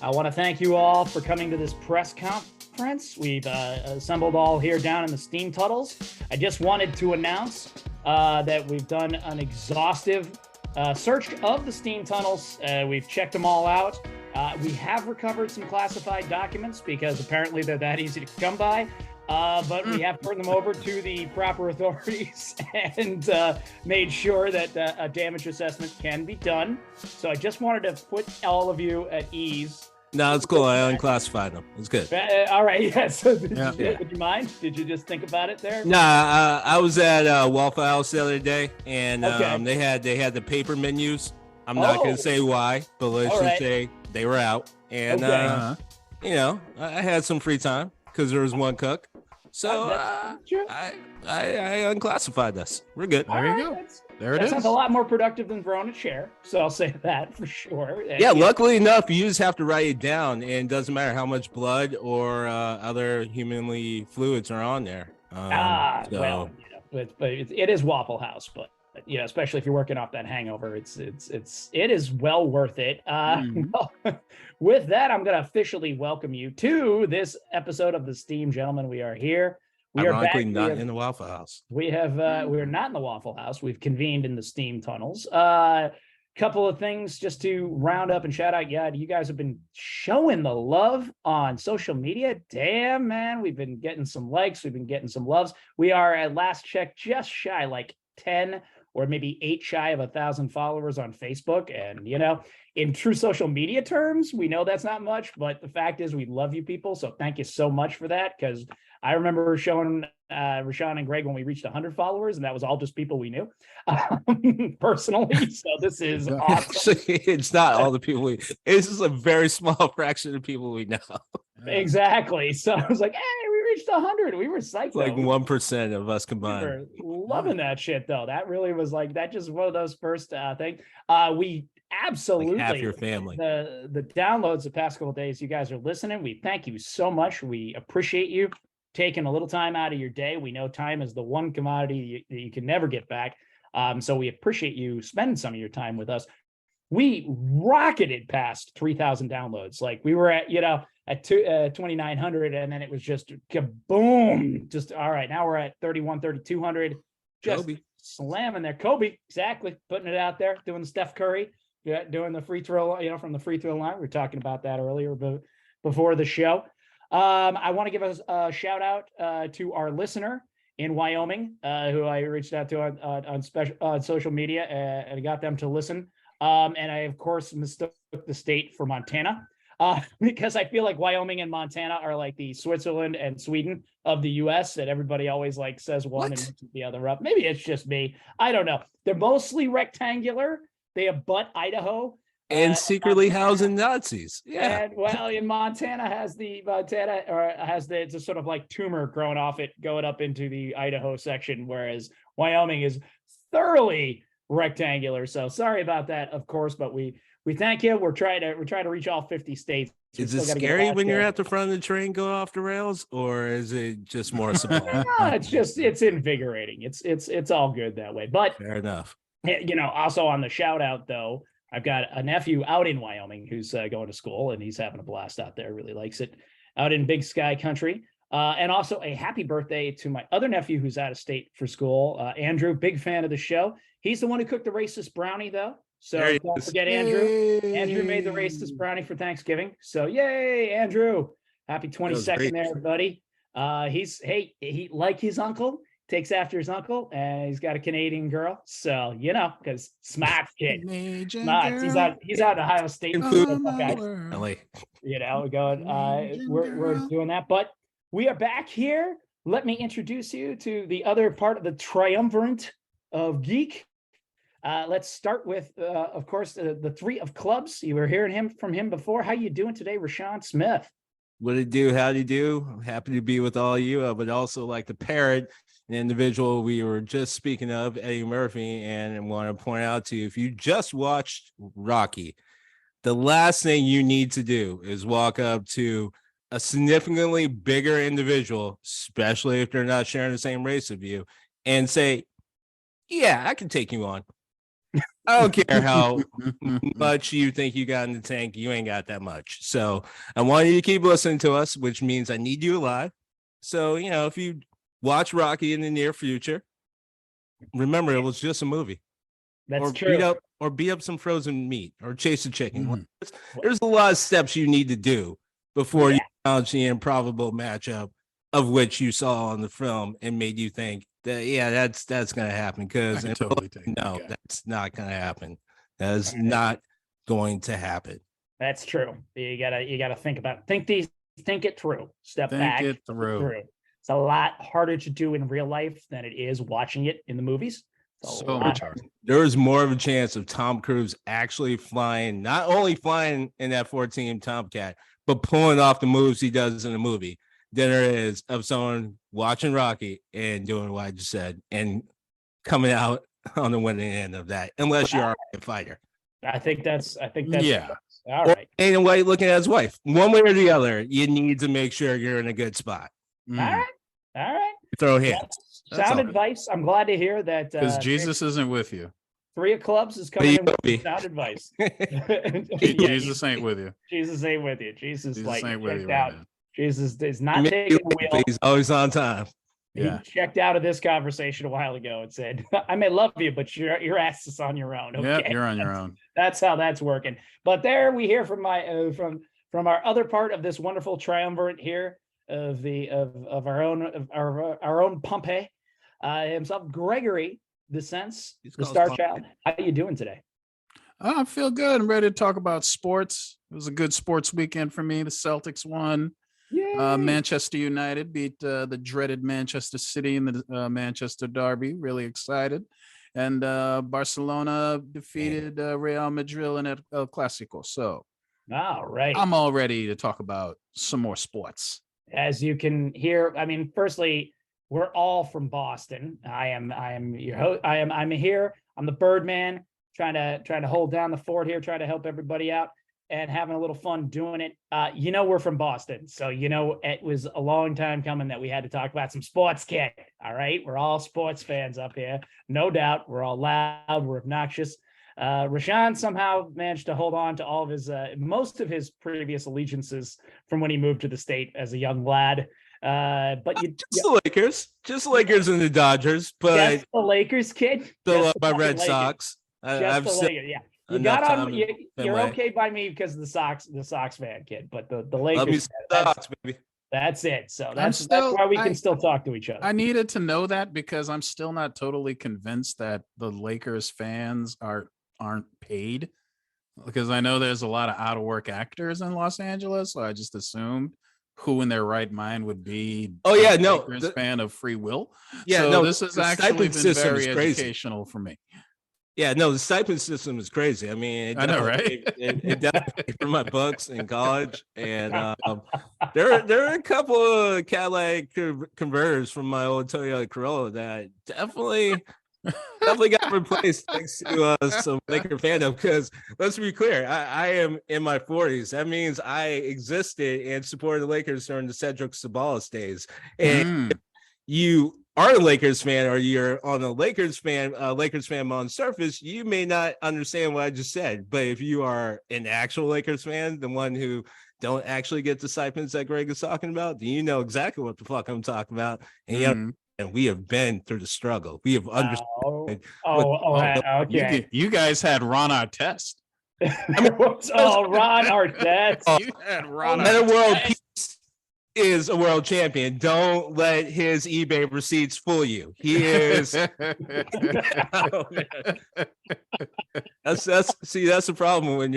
I want to thank you all for coming to this press conference. We've assembled all here down in the steam tunnels. I just wanted to announce that we've done an exhaustive search of the steam tunnels. We've checked them all out. We have recovered some classified documents because apparently they're that easy to come by. But we have turned them over to the proper authorities and made sure that a damage assessment can be done. So I just wanted to put all of you at ease. No, it's cool. I unclassified them. It's good. All right. Yeah. So would you mind? Did you just think about it there? Nah, I was at Waffle House the other day, and they had the paper menus. I'm not going to say why, but let's just say they were out. And, you know, I had some free time because there was one cook. So I unclassified this. We're good. There you go. There it is. Sounds a lot more productive than throwing a chair. So I'll say that for sure. Yeah, luckily enough, you just have to write it down, and it doesn't matter how much blood or other humanly fluids are on there. Well, you know, but it is Waffle House, but you know, especially if you're working off that hangover, it is well worth it. Well, with that, I'm going to officially welcome you to this episode of the Steam Gentlemen. We are here. We Ironically, are back. In the Waffle House. We're not in the Waffle House. We've convened in the steam tunnels. Couple of things just to round up and shout out. Yeah, you guys have been showing the love on social media. Damn, man, we've been getting some likes. We've been getting some loves. We are at last check just shy, like 10 or maybe 8 shy of 1,000 followers on Facebook. And, you know, in true social media terms, we know that's not much, but the fact is we love you people. So thank you so much for that. Because I remember showing RaShaun and Greg when we reached 100 followers, and that was all just people we knew personally. So this is awesome. Actually, it's not all the people it's just a very small fraction of people we know. Exactly. So I was like, hey, we reached 100. We were psyched. Like 1% of us combined. We were loving that shit, though. That really was like, that just one of those first things. We absolutely, like half your family. The downloads the past couple of days, you guys are listening. We thank you so much. We appreciate you taking a little time out of your day. We know time is the one commodity that you can never get back. So we appreciate you spending some of your time with us. We rocketed past 3,000 downloads. Like we were at, you know, at 2,900, and then it was just kaboom. Just all right. Now we're at 3,200. Just Kobe. Slamming there. Kobe, exactly. Putting it out there, doing the Steph Curry, doing the free throw, you know, from the free throw line. We were talking about that earlier before the show. I want to give a shout out to our listener in Wyoming, who I reached out to on social media and got them to listen. And I, of course, mistook the state for Montana because I feel like Wyoming and Montana are like the Switzerland and Sweden of the U.S. and everybody always like says one and mixes the other up. Maybe it's just me. I don't know. They're mostly rectangular. They abut Idaho. And secretly housing Nazis. Yeah. And well, in Montana has it's a sort of like tumor growing off it, going up into the Idaho section, whereas Wyoming is thoroughly rectangular. So sorry about that, of course, but we thank you. We're trying to reach all 50 states. Is it scary when you're at the front of the train going off the rails, or is it just more simple? No, it's invigorating. It's all good that way. But fair enough. You know, also on the shout out though, I've got a nephew out in Wyoming who's going to school, and he's having a blast out there. Really likes it out in Big Sky country. And also a happy birthday to my other nephew who's out of state for school, Andrew. Big fan of the show. He's the one who cooked the racist brownie, though. So don't forget Andrew. Yay. Andrew made the racist brownie for Thanksgiving. So yay, Andrew! Happy 22nd there, buddy. He like his uncle. Takes after his uncle, and he's got a Canadian girl. So, you know, because smart kid. Smart. He's out in Ohio State. You know, we're going, we're doing that. But we are back here. Let me introduce you to the other part of the triumvirate of geek. Let's start with, of course, the three of clubs. You were hearing from him before. How you doing today, RaShaun Smith? What it do? How do you do? I'm happy to be with all you, but also like the parrot, an individual we were just speaking of, Eddie Murphy, and I want to point out to you, if you just watched Rocky, the last thing you need to do is walk up to a significantly bigger individual, especially if they're not sharing the same race of you, and say, yeah, I can take you on. I don't care how much you think you got in the tank. You ain't got that much. So I want you to keep listening to us, which means I need you alive. So, if you watch Rocky in the near future, remember it was just a movie. That's true. Beat up some frozen meat or chase a chicken. There's a lot of steps you need to do before you launch the improbable matchup of which you saw on the film and made you think that that's gonna happen, because that's not gonna happen. That's not going to happen. That's true. You gotta think it through. Think it through. It's a lot harder to do in real life than it is watching it in the movies. So much harder. There's more of a chance of Tom Cruise actually not only flying in that 14 Tomcat, but pulling off the moves he does in the movie than there is of someone watching Rocky and doing what I just said and coming out on the winning end of that, unless you're a fighter. I think that's yeah. All right. Ain't White looking at his wife. One way or the other, you need to make sure you're in a good spot. All right. Throw hands. Sound advice. I'm glad to hear that. Because Jesus isn't with you. 3 of clubs is coming in with sound advice. Jesus ain't with you. Jesus ain't with you. Jesus ain't with you out. Right, Jesus is not taking the wheel. He's always on time. He checked out of this conversation a while ago and said, I may love you, but your ass is on your own. Okay? Yeah, you're on your own. That's how that's working. But there we hear from from our other part of this wonderful triumvirate here of our own Pompey himself, Gregory, the Star Child. How are you doing today? I feel good. I'm ready to talk about sports. It was a good sports weekend for me. The Celtics won. Manchester United beat the dreaded Manchester City in the Manchester Derby. Really excited. And Barcelona defeated Real Madrid in El Clasico. So, all right, I'm all ready to talk about some more sports. As you can hear, I mean, firstly, we're all from Boston. I am your host. I'm here. I'm the Birdman, trying to hold down the fort here, trying to help everybody out and having a little fun doing it. We're from Boston, so it was a long time coming that we had to talk about some sports, kid. All right, we're all sports fans up here, no doubt. We're all loud, we're obnoxious. RaShaun somehow managed to hold on to all of his most of his previous allegiances from when he moved to the state as a young lad. But the Lakers and the Dodgers, but just the Lakers, kid. Still love my Red Sox. I've the Lakers, yeah. You got on. You're okay by me because of the Sox fan, kid. But the Lakers, Sox, baby. That's it. So that's why we can still talk to each other. I needed to know that because I'm still not totally convinced that the Lakers fans aren't paid, because I know there's a lot of out of work actors in Los Angeles. So I just assumed who in their right mind would be Lakers fan of free will. Yeah, so this has actually been very educational for me. Yeah, no, the stipend system is crazy. I mean, I know, right? It definitely paid for my books in college, and there are a couple of Cadillac converters from my old Toyota Corolla that definitely got replaced thanks to some Laker fandom. Because let's be clear, I am in my 40s. That means I existed and supported the Lakers during the Cedric Sabalas days, and you are a Lakers fan or you're on a Lakers fan on surface, you may not understand what I just said. But if you are an actual Lakers fan, the one who don't actually get the stipends that Greg is talking about, then you know exactly what the fuck I'm talking about. And and we have been through the struggle. We have understood. Okay. You guys had Ron Artest. Ron Artest. You had Ron Artest. World peace is a world champion. Don't let his eBay receipts fool you. He is. That's the problem when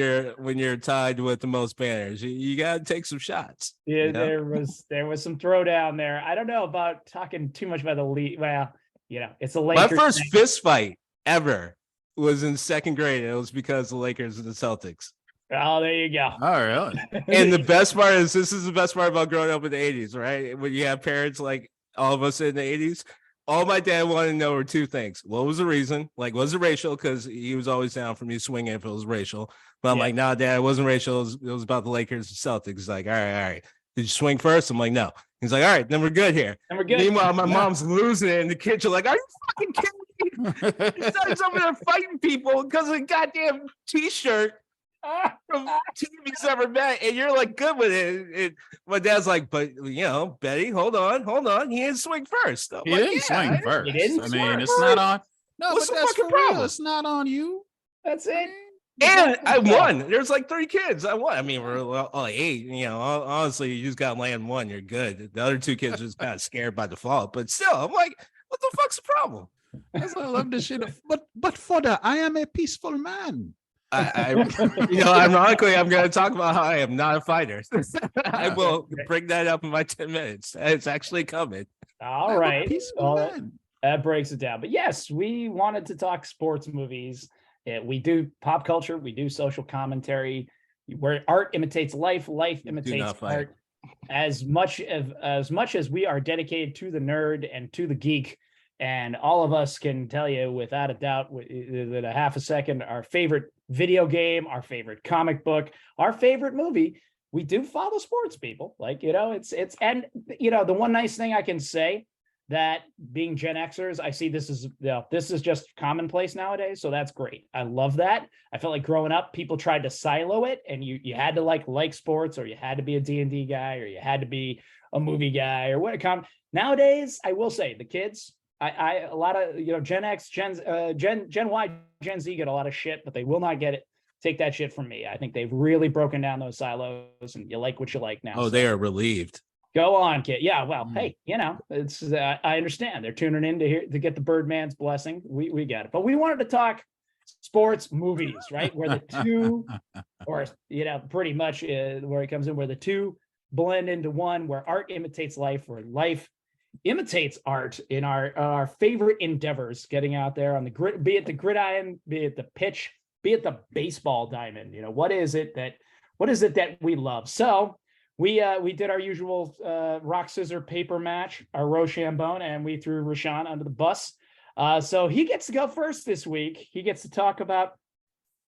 you're tied with the most banners. You got to take some shots. Yeah, there was some throwdown there. I don't know about talking too much about the league. Well, it's a Lakers. My first fist fight ever was in second grade. It was because the Lakers and the Celtics. Oh, there you go. Oh, really? And the best part is, this is the best part about growing up in the 80s, right? When you have parents like all of us in the 80s, all my dad wanted to know were two things. What was the reason? Like, was it racial? Because he was always down for me swinging if it was racial. But I'm like, nah, Dad, it wasn't racial. It was about the Lakers and Celtics. He's like, all right. Did you swing first? I'm like, no. He's like, all right, then we're good here. And we're good. Meanwhile, my mom's losing it in the kitchen. Like, are you fucking kidding me? He starts over there fighting people because of a goddamn t-shirt from team he's never met, and you're like good with it. My dad's like, but Betty, hold on. He didn't swing first. I'm He like, didn't swing first. He didn't I mean, swing it's not on. No, What's but the that's fucking for real. problem? It's not on you. That's it. And I won. There's like 3 kids. I won. I mean, we're all 8. Honestly, you just got to land one. You're good. The other 2 kids are just kind of scared by default. But still, I'm like, what the fuck's the problem? That's why I love this shit. But father, I am a peaceful man. Ironically, I'm going to talk about how I am not a fighter. I will bring that up in my 10 minutes. It's actually coming. All right. Peaceful man. That breaks it down. But yes, we wanted to talk sports movies. We do pop culture. We do social commentary where art imitates life. Life imitates art. As much as we are dedicated to the nerd and to the geek, and all of us can tell you without a doubt that a half a second, our favorite video game, our favorite comic book, our favorite movie, we do follow sports, people. And the one nice thing I can say, that being Gen Xers, I see this is just commonplace nowadays. So that's great. I love that. I felt like growing up, people tried to silo it, and you had to like sports, or you had to be a D&D guy, or you had to be a movie guy, or what. Nowadays, I will say the kids, a lot of Gen X, Gen Y, Gen Z get a lot of shit, but they will not take that shit from me. I think they've really broken down those silos, and you like what you like now. Oh, they are relieved. Go on, kid. Yeah, well, hey, it's I understand they're tuning in to get the Birdman's blessing. We get it, but we wanted to talk sports movies, right? Where the two, or pretty much where it comes in, where the two blend into one, where art imitates life, where life imitates art in our favorite endeavors, getting out there on the grid, be it the gridiron, be it the pitch, be it the baseball diamond. What is it that we love? So we did our usual rock, scissors, paper match, our Rochambeau, and we threw RaShaun under the bus. So he gets to go first this week. He gets to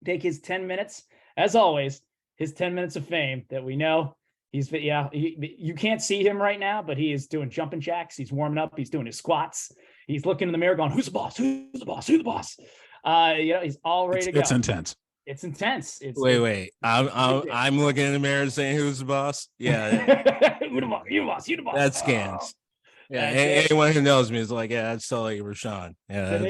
take his 10 minutes, as always, his 10 minutes of fame that we know. You can't see him right now, but he is doing jumping jacks. He's warming up. He's doing his squats. He's looking in the mirror going, who's the boss? Who's the boss? Who's the boss? He's all ready to go. It's intense. It's intense. Wait. I'm looking in the mirror saying, who's the boss? Yeah. You the boss. You the boss. That scans. Yeah. Anyone who knows me is like, yeah, that's totally RaShaun. Yeah.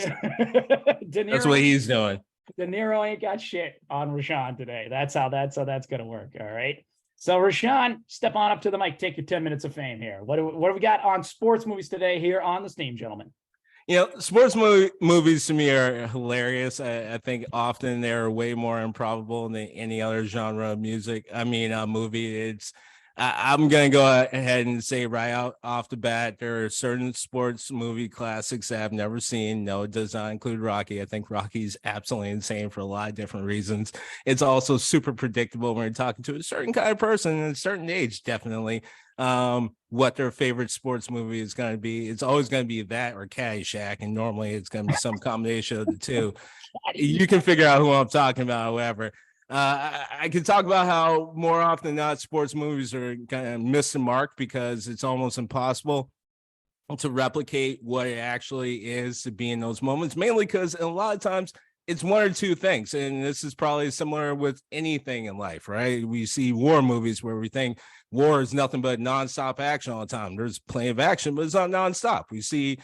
That's what he's doing. De Niro ain't got shit on RaShaun today. That's how that's going to work. All right. So RaShaun, step on up to the mic. Take your 10 minutes of fame here. What do we got on sports movies today here on the Steam, gentlemen? Sports movies to me are hilarious. I think often they're way more improbable than any other genre of movie. I'm going to go ahead and say right out off the bat, there are certain sports movie classics that I've never seen. No, it does not include Rocky. I think Rocky's absolutely insane for a lot of different reasons. It's also super predictable when you're talking to a certain kind of person at a certain age, definitely. What their favorite sports movie is going to be. It's always going to be that or Caddyshack, and normally it's going to be some combination of the two. You can figure out who I'm talking about, however. I can talk about how more often than not sports movies are kind of miss the mark because it's almost impossible to replicate what it actually is to be in those moments, mainly because a lot of times it's one or two things. And this is probably similar with anything in life, right? We see war movies where we think war is nothing but nonstop action all the time. There's plenty of action, but it's not nonstop. We see,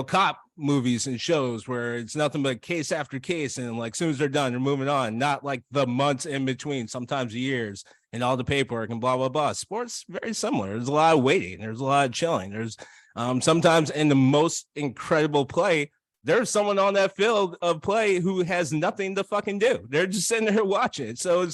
cop movies and shows where it's nothing but case after case. And like, as soon as they're done, they're moving on, not like the months in between, sometimes years, and all the paperwork and blah, blah, blah. Sports, very similar. There's a lot of waiting. There's a lot of chilling. There's sometimes in the most incredible play, there's someone on that field of play who has nothing to fucking do. They're just sitting there watching it. So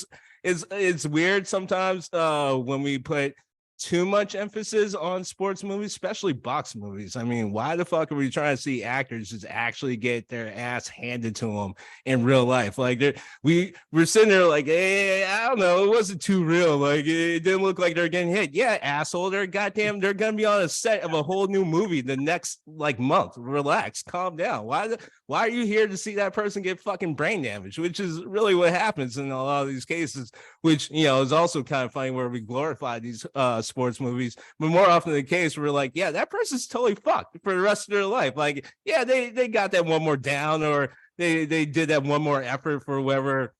it's weird sometimes when we put too much emphasis on sports movies, especially box movies. I mean, why the fuck are we trying to see actors just actually get their ass handed to them in real life? Like we're sitting there like, hey, I don't know, it wasn't too real. Like it didn't look like they're getting hit. Yeah, asshole, they're gonna be on a set of a whole new movie the next like month. Relax, calm down. Why Why are you here to see that person get fucking brain damage? Which is really what happens in a lot of these cases, which, you know, is also kind of funny where we glorify these sports movies. But more often the case, we're like, yeah, that person's totally fucked for the rest of their life. Like, yeah, they got that one more down, or they did that one more effort for whatever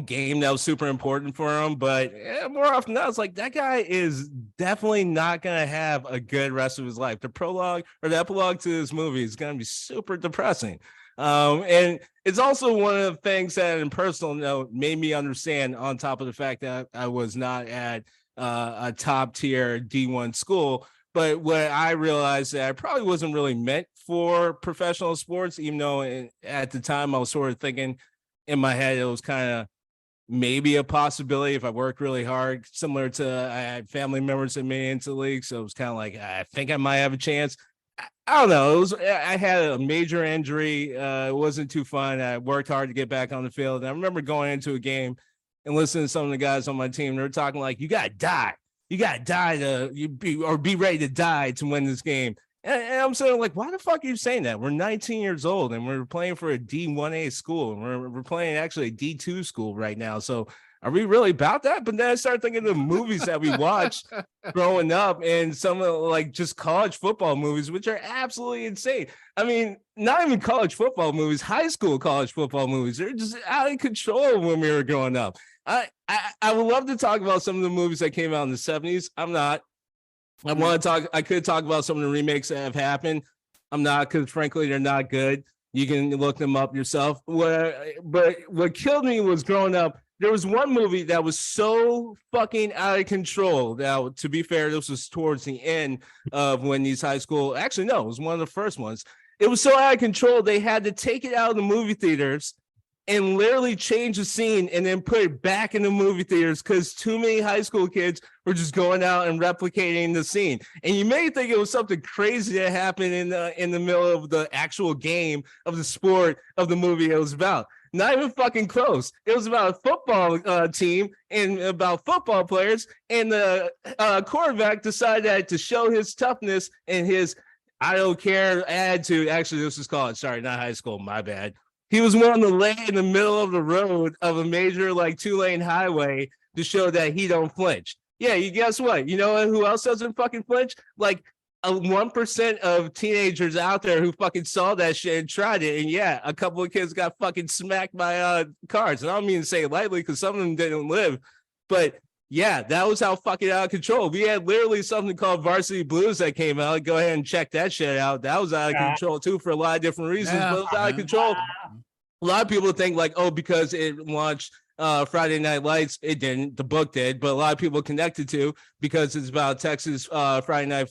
game that was super important for him. But more often than not, it's like that guy is definitely not going to have a good rest of his life. The prologue or the epilogue to this movie is going to be super depressing. And it's also one of the things that, in personal note, made me understand, on top of the fact that I was not at a top tier D1 school. But what I realized that I probably wasn't really meant for professional sports, even though at the time I was sort of thinking in my head it was kind of maybe a possibility if I worked really hard, similar to I had family members that made it into the league. So it was kind of like, I think I might have a chance. I don't know. I had a major injury. It wasn't too fun. I worked hard to get back on the field. And I remember going into a game and listening to some of the guys on my team. They're talking like, you got to die. You got to die be ready to die to win this game. And I'm saying, like, why the fuck are you saying that? We're 19 years old and we're playing for a D1A school, and we're playing actually a D2 school right now. So are we really about that? But then I started thinking of the movies that we watched growing up, and some of like just college football movies, which are absolutely insane. I mean, not even college football movies, high school college football movies. They're just out of control when we were growing up. I would love to talk about some of the movies that came out in the 70s. I'm not. I could talk about some of the remakes that have happened. I'm not, because frankly, they're not good. You can look them up yourself. But what killed me was growing up, there was one movie that was so fucking out of control. Now, to be fair, this was towards the end of when these high school, actually, no, it was one of the first ones. It was so out of control, they had to take it out of the movie theaters and literally change the scene and then put it back in the movie theaters because too many high school kids were just going out and replicating the scene. And you may think it was something crazy that happened in the middle of the actual game of the sport of the movie it was about. Not even fucking close. It was about a football team and about football players, and the quarterback decided that to show his toughness and his I don't care attitude. Actually, this was college. Sorry, not high school. My bad. He was willing to lay in the middle of the road of a major like 2-lane highway to show that he don't flinch. Yeah, you guess what? You know who else doesn't fucking flinch? Like 1% of teenagers out there who fucking saw that shit and tried it. And yeah, a couple of kids got fucking smacked by cars. And I don't mean to say it lightly because some of them didn't live. But yeah, that was how fucking out of control. We had literally something called Varsity Blues that came out. Go ahead and check that shit out. That was out of control too for a lot of different reasons. But it was out of control. A lot of people think like, oh, because it launched Friday Night Lights. It didn't. The book did. But a lot of people connected to because it's about Texas Friday Night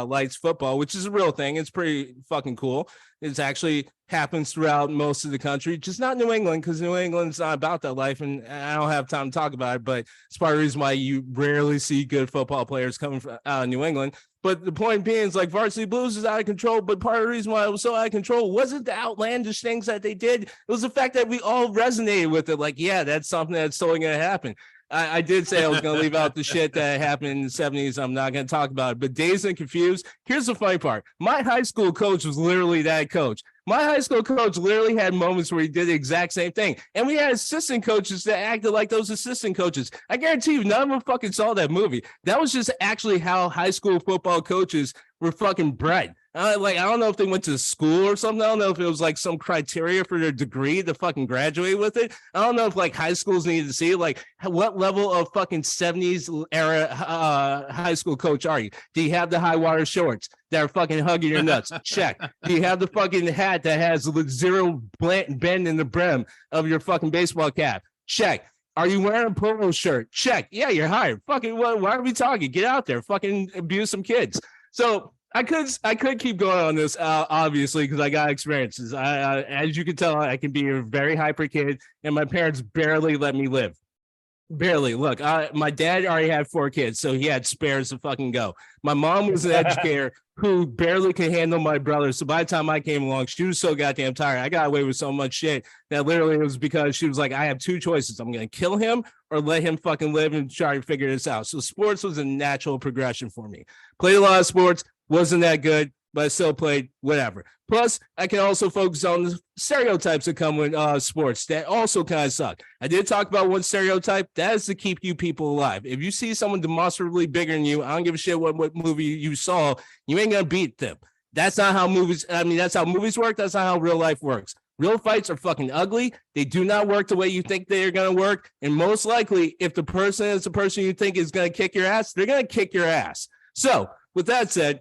Lights football, which is a real thing. It's pretty fucking cool. It actually happens throughout most of the country, just not New England, because New England's not about that life, and I don't have time to talk about it, but it's part of the reason why you rarely see good football players coming from out of New England. But the point being is like Varsity Blues is out of control, but part of the reason why it was so out of control wasn't the outlandish things that they did. It was the fact that we all resonated with it. Like, yeah, that's something that's totally going to happen. I did say I was going to leave out the shit that happened in the 70s. I'm not going to talk about it. But Dazed and Confused, here's the funny part. My high school coach was literally that coach. My high school coach literally had moments where he did the exact same thing. And we had assistant coaches that acted like those assistant coaches. I guarantee you, none of them fucking saw that movie. That was just actually how high school football coaches were fucking bred. I don't know if they went to school or something. I don't know if it was like some criteria for their degree to fucking graduate with it. I don't know if like high schools needed to see like what level of fucking 70s era high school coach are you? Do you have the high water shorts that are fucking hugging your nuts? Check. Do you have the fucking hat that has zero bend in the brim of your fucking baseball cap? Check. Are you wearing a polo shirt? Check. Yeah, you're hired. Fucking why are we talking? Get out there. Fucking abuse some kids. So I could keep going on this, obviously, because I got experiences. As you can tell, I can be a very hyper kid, and my parents barely let me live. Barely. Look, my dad already had 4 kids, so he had spares to fucking go. My mom was an educator who barely could handle my brother. So by the time I came along, she was so goddamn tired. I got away with so much shit that literally it was because she was like, I have 2 choices. I'm going to kill him or let him fucking live and try to figure this out. So sports was a natural progression for me. Played a lot of sports. Wasn't that good. but I still played whatever. Plus, I can also focus on the stereotypes that come with sports that also kind of suck. I did talk about one stereotype. That is to keep you people alive. If you see someone demonstrably bigger than you, I don't give a shit what movie you saw, you ain't going to beat them. That's not how movies, that's how movies work. That's not how real life works. Real fights are fucking ugly. They do not work the way you think they're going to work. And most likely, if the person is the person you think is going to kick your ass, they're going to kick your ass. So with that said,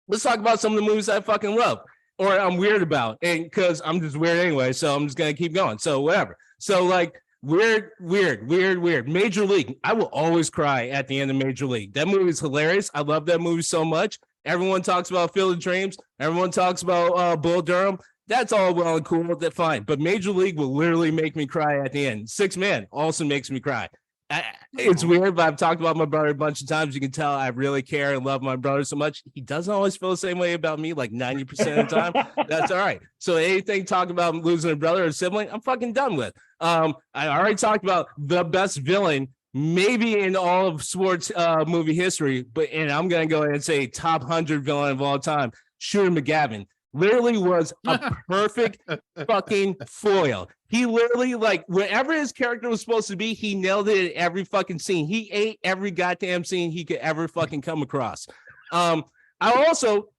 let's talk about some of the movies I fucking love or I'm weird about. And because I'm just weird anyway, so I'm just going to keep going. So whatever. So like weird. Major League. I will always cry at the end of Major League. That movie is hilarious. I love that movie so much. Everyone talks about Field of Dreams. Everyone talks about Bull Durham. That's all well and cool. That's fine. But Major League will literally make me cry at the end. 6 Man also makes me cry. It's weird, but I've talked about my brother a bunch of times. You can tell I really care and love my brother so much. He doesn't always feel the same way about me, like 90% of the time. That's all right. So anything talking about losing a brother or sibling, I'm fucking done with. I already talked about the best villain maybe in all of sports movie history, and I'm going to go ahead and say top 100 villain of all time, Shooter McGavin. Literally was a perfect fucking foil. He literally, like, wherever his character was supposed to be, he nailed it at every fucking scene. He ate every goddamn scene he could ever fucking come across. I also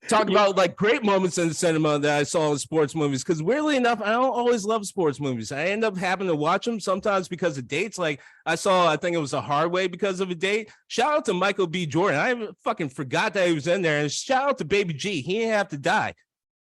talk about like great moments in the cinema that I saw in sports movies, because weirdly enough, I don't always love sports movies. I end up having to watch them sometimes because of dates. Like I think it was A Hard Way because of a date. Shout out to Michael B. Jordan. I fucking forgot that he was in there. And shout out to Baby G. He didn't have to die.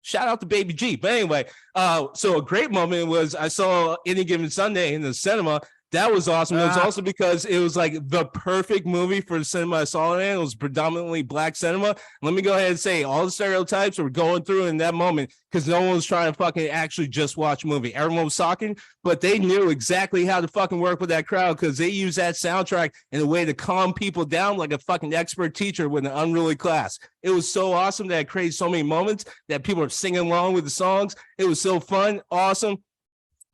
Shout out to Baby G. But anyway, so a great moment was I saw Any Given Sunday in the cinema. That was awesome. It was also because it was like the perfect movie for the cinema I saw it in. It was predominantly black cinema. Let me go ahead and say all the stereotypes were going through in that moment because no one was trying to fucking actually just watch a movie. Everyone was talking, but they knew exactly how to fucking work with that crowd because they used that soundtrack in a way to calm people down like a fucking expert teacher with an unruly class. It was so awesome that it created so many moments that people were singing along with the songs. It was so fun, awesome.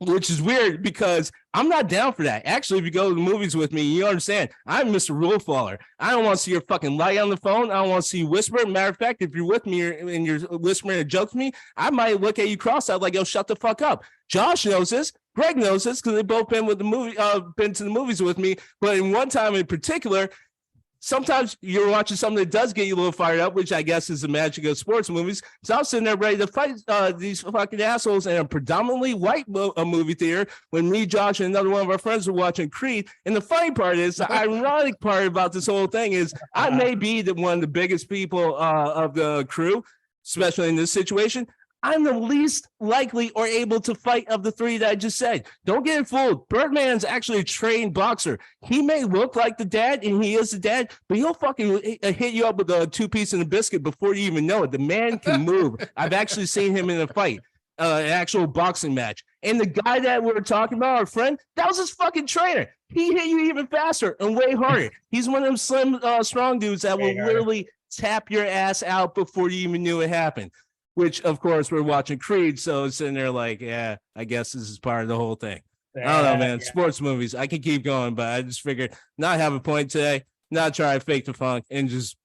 Which is weird because I'm not down for that. Actually, if you go to the movies with me, you understand, I'm Mr. Rule Follower. I don't want to see your fucking light on the phone. I don't want to see you whisper. Matter of fact, if you're with me and you're whispering a joke to me, I might look at you cross-eyed like, yo, shut the fuck up. Josh knows this. Greg knows this because they've both been to the movies with me. But in one time in particular, sometimes you're watching something that does get you a little fired up, which I guess is the magic of sports movies. So I was sitting there ready to fight these fucking assholes in a predominantly white movie theater when me, Josh, and another one of our friends were watching Creed. And the funny part is, the ironic part about this whole thing is I may be one of the biggest people of the crew, especially in this situation. I'm the least likely or able to fight of the three that I just said. Don't get it fooled. Birdman's actually a trained boxer. He may look like the dad, and he is the dad, but he'll fucking hit you up with a 2-piece and a biscuit before you even know it. The man can move. I've actually seen him in a fight, an actual boxing match. And the guy that we were talking about, our friend, that was his fucking trainer. He hit you even faster and way harder. He's one of them slim, strong dudes that will literally tap your ass out before you even knew it happened. Which, of course, we're watching Creed, so it's in there like, yeah, I guess this is part of the whole thing. I don't know, man. Yeah. Sports movies, I can keep going, but I just figured not have a point today, not try to fake the funk, and just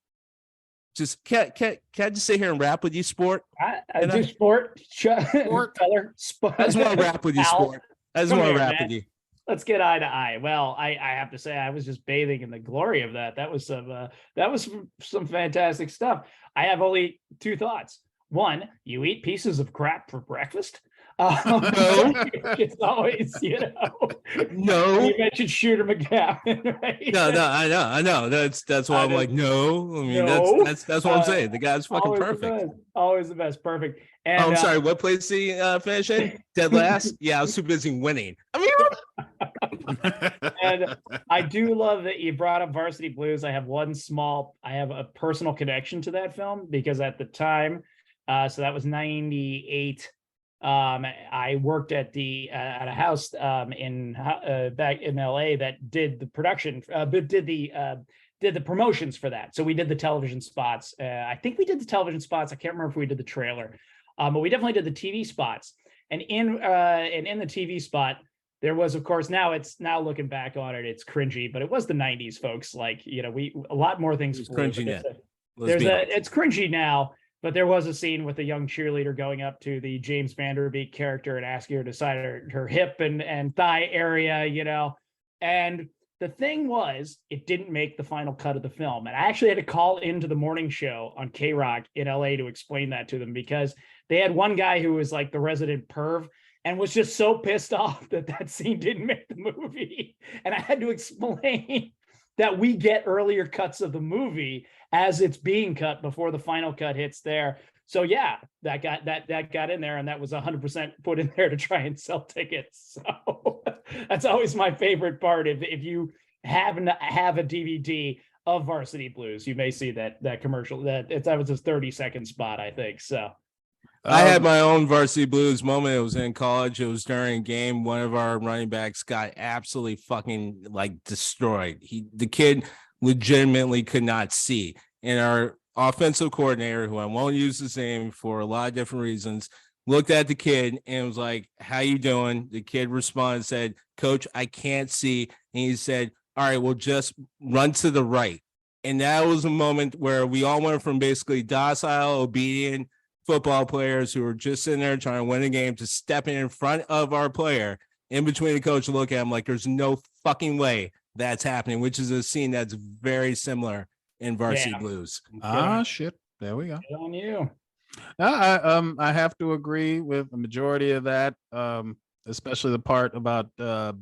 can I just sit here and rap with you, sport? I do sport. Sport. Sport. I just want to rap with you, sport. I just want to rap with you. Let's get eye to eye. Well, I have to say I was just bathing in the glory of that. That was some fantastic stuff. I have only 2 thoughts. One, you eat pieces of crap for breakfast. No. It's always, No. You mentioned Shooter McGavin, right? No, I know. That's why I'm like, no. I mean, no. that's what I'm saying. The guy's fucking perfect. Always the best. Perfect. And I'm sorry, what place did he finish in? Dead last? Yeah, I was too busy winning. I mean, and I do love that you brought up Varsity Blues. I have a personal connection to that film because at the time, so that was 98. I worked at a house in back in LA that did the production, but did the promotions for that. So we did the television spots. I think we did the television spots. I can't remember if we did the trailer, but we definitely did the TV spots. And in the TV spot, there was, of course, now looking back on it, it's cringy, but it was the 90s, folks. Like, a lot more things. It's cringy now. It's cringy now. But there was a scene with a young cheerleader going up to the James Vanderbeek character and asking her to sign her hip and thigh area, and the thing was, it didn't make the final cut of the film. And I actually had to call into the morning show on K-Rock in LA to explain that to them, because they had one guy who was like the resident perv and was just so pissed off that scene didn't make the movie. And I had to explain that we get earlier cuts of the movie as it's being cut before the final cut hits there. So yeah, that got in there, and that was 100% put in there to try and sell tickets. So that's always my favorite part. If you happen to have a DVD of Varsity Blues, you may see that commercial. That was a 30-second spot, I think. So I had my own Varsity Blues moment. It was in college. It was during a game. One of our running backs got absolutely fucking like destroyed. The kid legitimately could not see, and our offensive coordinator, who I won't use his name for a lot of different reasons, looked at the kid and was like, "How you doing?" The kid responded, said, "Coach, I can't see." And he said, "All right, well, just run to the right." And that was a moment where we all went from basically docile, obedient football players who were just sitting there trying to win a game to stepping in front of our player in between the coach and look at him like there's no fucking way that's happening, which is a scene that's very similar in Varsity Blues. Shit. There we go. Good on you. I have to agree with the majority of that, especially the part about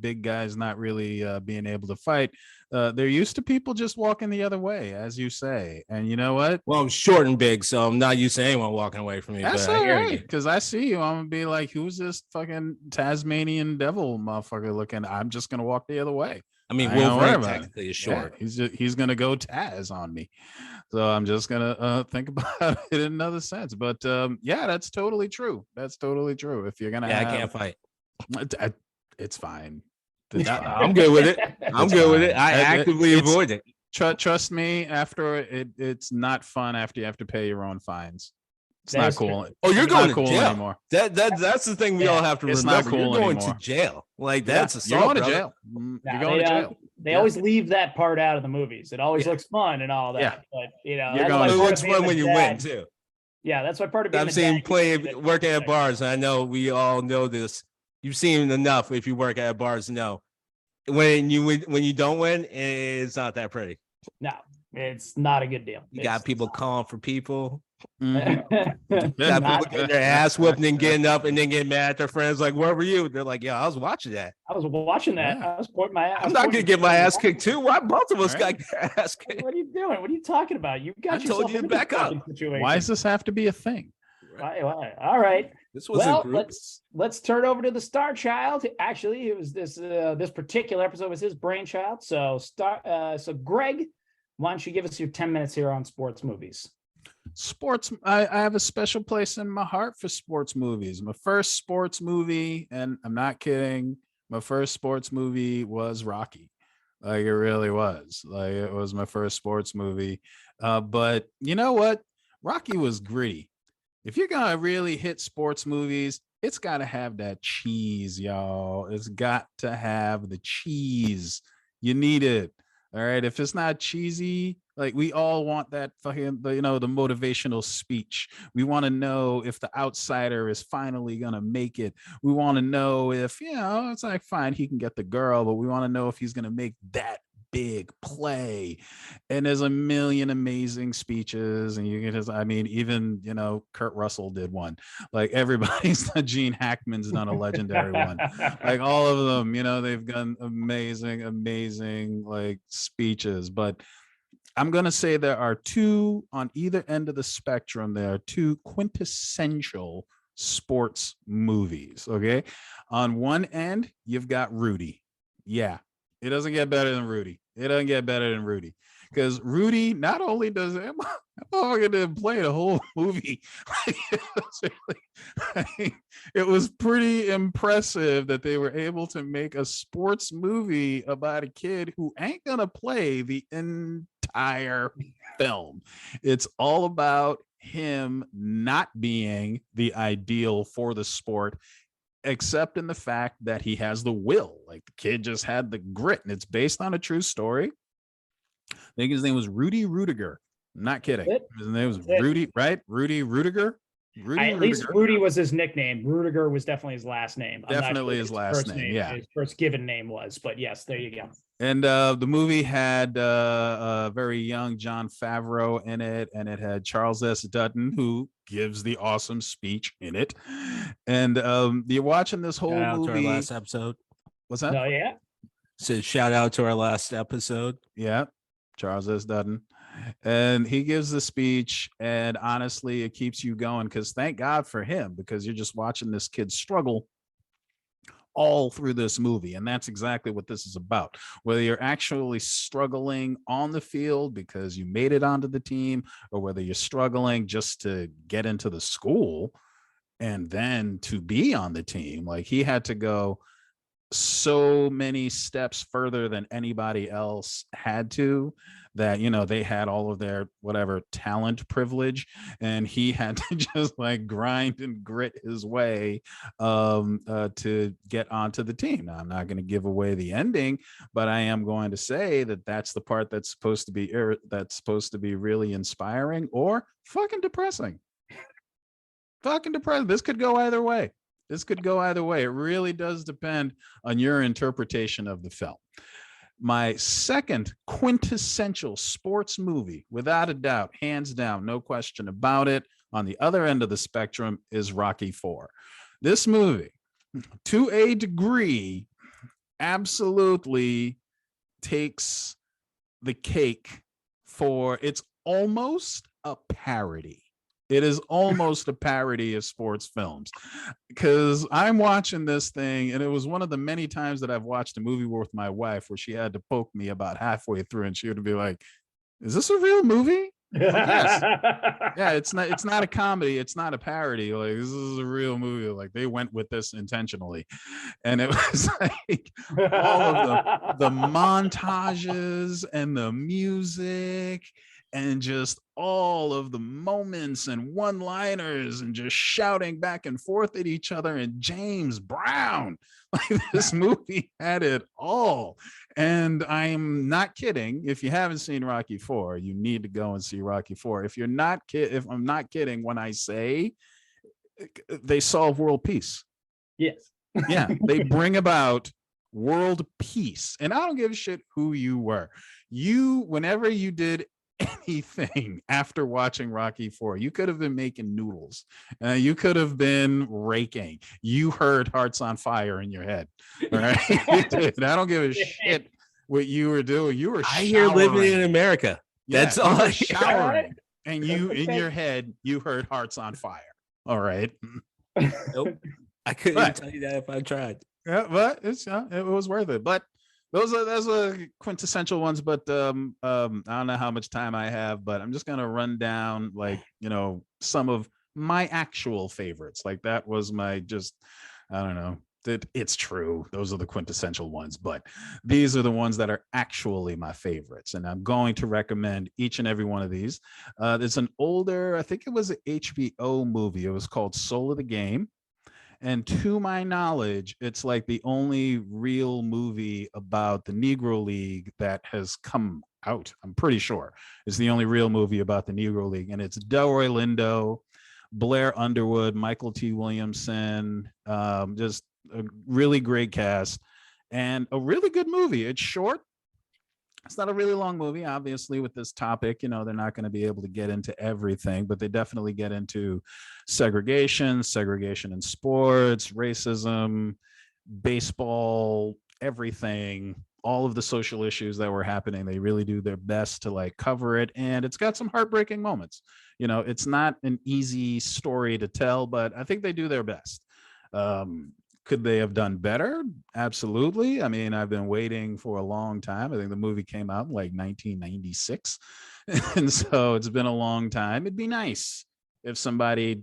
big guys not really being able to fight. They're used to people just walking the other way, as you say. And you know what? Well, I'm short and big, so I'm not used to anyone walking away from me. That's but all I hear right, you. because I see you. I'm gonna be like, who's this fucking Tasmanian devil motherfucker looking? I'm just gonna walk the other way. I mean, I ain't Wolverine worried about it. technically is short. Yeah, he's gonna go Taz on me, so I'm just gonna think about it in another sense. But yeah, that's totally true. That's totally true. If you're gonna, I can't fight. It's fine. I'm good with it. I'm good with it. I actively avoid it. Trust me. After it's not fun after you have to pay your own fines. It's not cool. Oh, you're going to cool jail anymore. That's the thing we all have to remember. Not cool you're going anymore. to jail. Like that's assault, you're going to brother. jail. You're going to jail. They always leave that part out of the movies. It always looks fun and all that. Yeah. But it looks fun when you win too. Yeah, that's why part of being I've seen working at bars, and I know we all know this. You've seen enough if you work at bars to know when you don't win, it's not that pretty. No, it's not a good deal. You got people calling for people. Mm-hmm. Got people getting their ass whooped and getting up and then getting mad at their friends. Like, where were you? They're like, yeah, I was watching that. I was watching that. Yeah. I was pointing my ass. I'm not gonna get my ass kicked too. Why both of us got ass kicked? What are you doing? What are you talking about? You got I told you to back up. Why does this have to be a thing? Why? All right. This was let's turn over to the Star Child. Actually, it was this particular episode was his brainchild. So Greg, why don't you give us your 10 minutes here on sports movies? Sports. I have a special place in my heart for sports movies. My first sports movie, and I'm not kidding, my first sports movie was Rocky. Like, it really was. Like, it was my first sports movie. But you know what? Rocky was gritty. If you're gonna really hit sports movies, it's got to have that cheese, y'all. It's got to have the cheese. You need it. All right. If it's not cheesy, like, we all want that fucking, the motivational speech. We want to know if the outsider is finally going to make it. We want to know if, it's like, fine, he can get the girl, but we want to know if he's going to make that big play. And there's a million amazing speeches, and you can just, even, Kurt Russell did one. Like, everybody's Gene Hackman's done a legendary one. Like, all of them, they've done amazing like speeches. But I'm going to say there are two on either end of the spectrum. There are two quintessential sports movies. Okay. On one end, you've got Rudy. Yeah. It doesn't get better than Rudy. Because Rudy, not only does it, didn't play the whole movie. It was pretty impressive that they were able to make a sports movie about a kid who ain't gonna play the entire film. It's all about him not being the ideal for the sport, except in the fact that he has the will. Like, the kid just had the grit, and it's based on a true story. I think his name was Rudy Rudiger. Not kidding. That's it. His name was That's it. Rudy, right? Rudy Rudiger. At least Rudy was his nickname. Rudiger was definitely his last name. I'm Definitely not sure his last name. Yeah. his first given name was, but yes, there you go. And the movie had a very young Jon Favreau in it, and it had Charles S. Dutton, who gives the awesome speech in it. And you're watching this whole Shout out movie. to our last episode. What's that? No, yeah. Said shout out to our last episode. Yeah, Charles S. Dutton. And he gives the speech, and honestly, it keeps you going because thank God for him, because you're just watching this kid struggle all through this movie. And that's exactly what this is about. Whether you're actually struggling on the field because you made it onto the team, or whether you're struggling just to get into the school and then to be on the team, like he had to go so many steps further than anybody else had to, that they had all of their whatever talent privilege, and he had to just like grind and grit his way to get onto the team. Now, I'm not going to give away the ending, but I am going to say that that's the part that's supposed to be really inspiring or fucking depressing. Fucking depressing. This could go either way. It really does depend on your interpretation of the film. My second quintessential sports movie, without a doubt, hands down, no question about it, on the other end of the spectrum, is Rocky IV. This movie, to a degree, absolutely takes the cake for it's almost a parody. It is almost a parody of sports films, because I'm watching this thing, and it was one of the many times that I've watched a movie with my wife where she had to poke me about halfway through, and she would be like, "Is this a real movie?" Like, yes. Yeah, it's not a comedy, it's not a parody. Like, this is a real movie. Like, they went with this intentionally, and it was like all of the montages and the music, and just all of the moments and one-liners, and just shouting back and forth at each other, and James Brown. Like, this movie had it all. And I'm not kidding. If you haven't seen Rocky IV, you need to go and see Rocky IV. If I'm not kidding when I say they solve world peace. Yes. Yeah, they bring about world peace. And I don't give a shit who you were. Whenever you did anything after watching Rocky IV, you could have been making noodles, you could have been raking, you heard Hearts on Fire in your head. All right. I don't give a shit what you were doing. You were I hear living in America. That's all. I showering, and you in your head you heard Hearts on Fire. All right. Nope. I couldn't even tell you that if I tried. Yeah, but it was worth it. But those are quintessential ones. But I don't know how much time I have, but I'm just gonna run down some of my actual favorites. Like, that was my I don't know. It's true. Those are the quintessential ones, but these are the ones that are actually my favorites. And I'm going to recommend each and every one of these. There's an older, I think it was an HBO movie. It was called Soul of the Game. And to my knowledge, it's like the only real movie about the Negro League that has come out. I'm pretty sure it's the only real movie about the Negro League. And it's Delroy Lindo, Blair Underwood, Michael T. Williamson, just a really great cast, and a really good movie. It's short. It's not a really long movie. Obviously, with this topic, they're not going to be able to get into everything, but they definitely get into segregation in sports, racism, baseball, everything, all of the social issues that were happening. They really do their best to cover it. And it's got some heartbreaking moments. It's not an easy story to tell, but I think they do their best. Could they have done better? Absolutely. I mean, I've been waiting for a long time. I think the movie came out in 1996. And so it's been a long time. It'd be nice if somebody,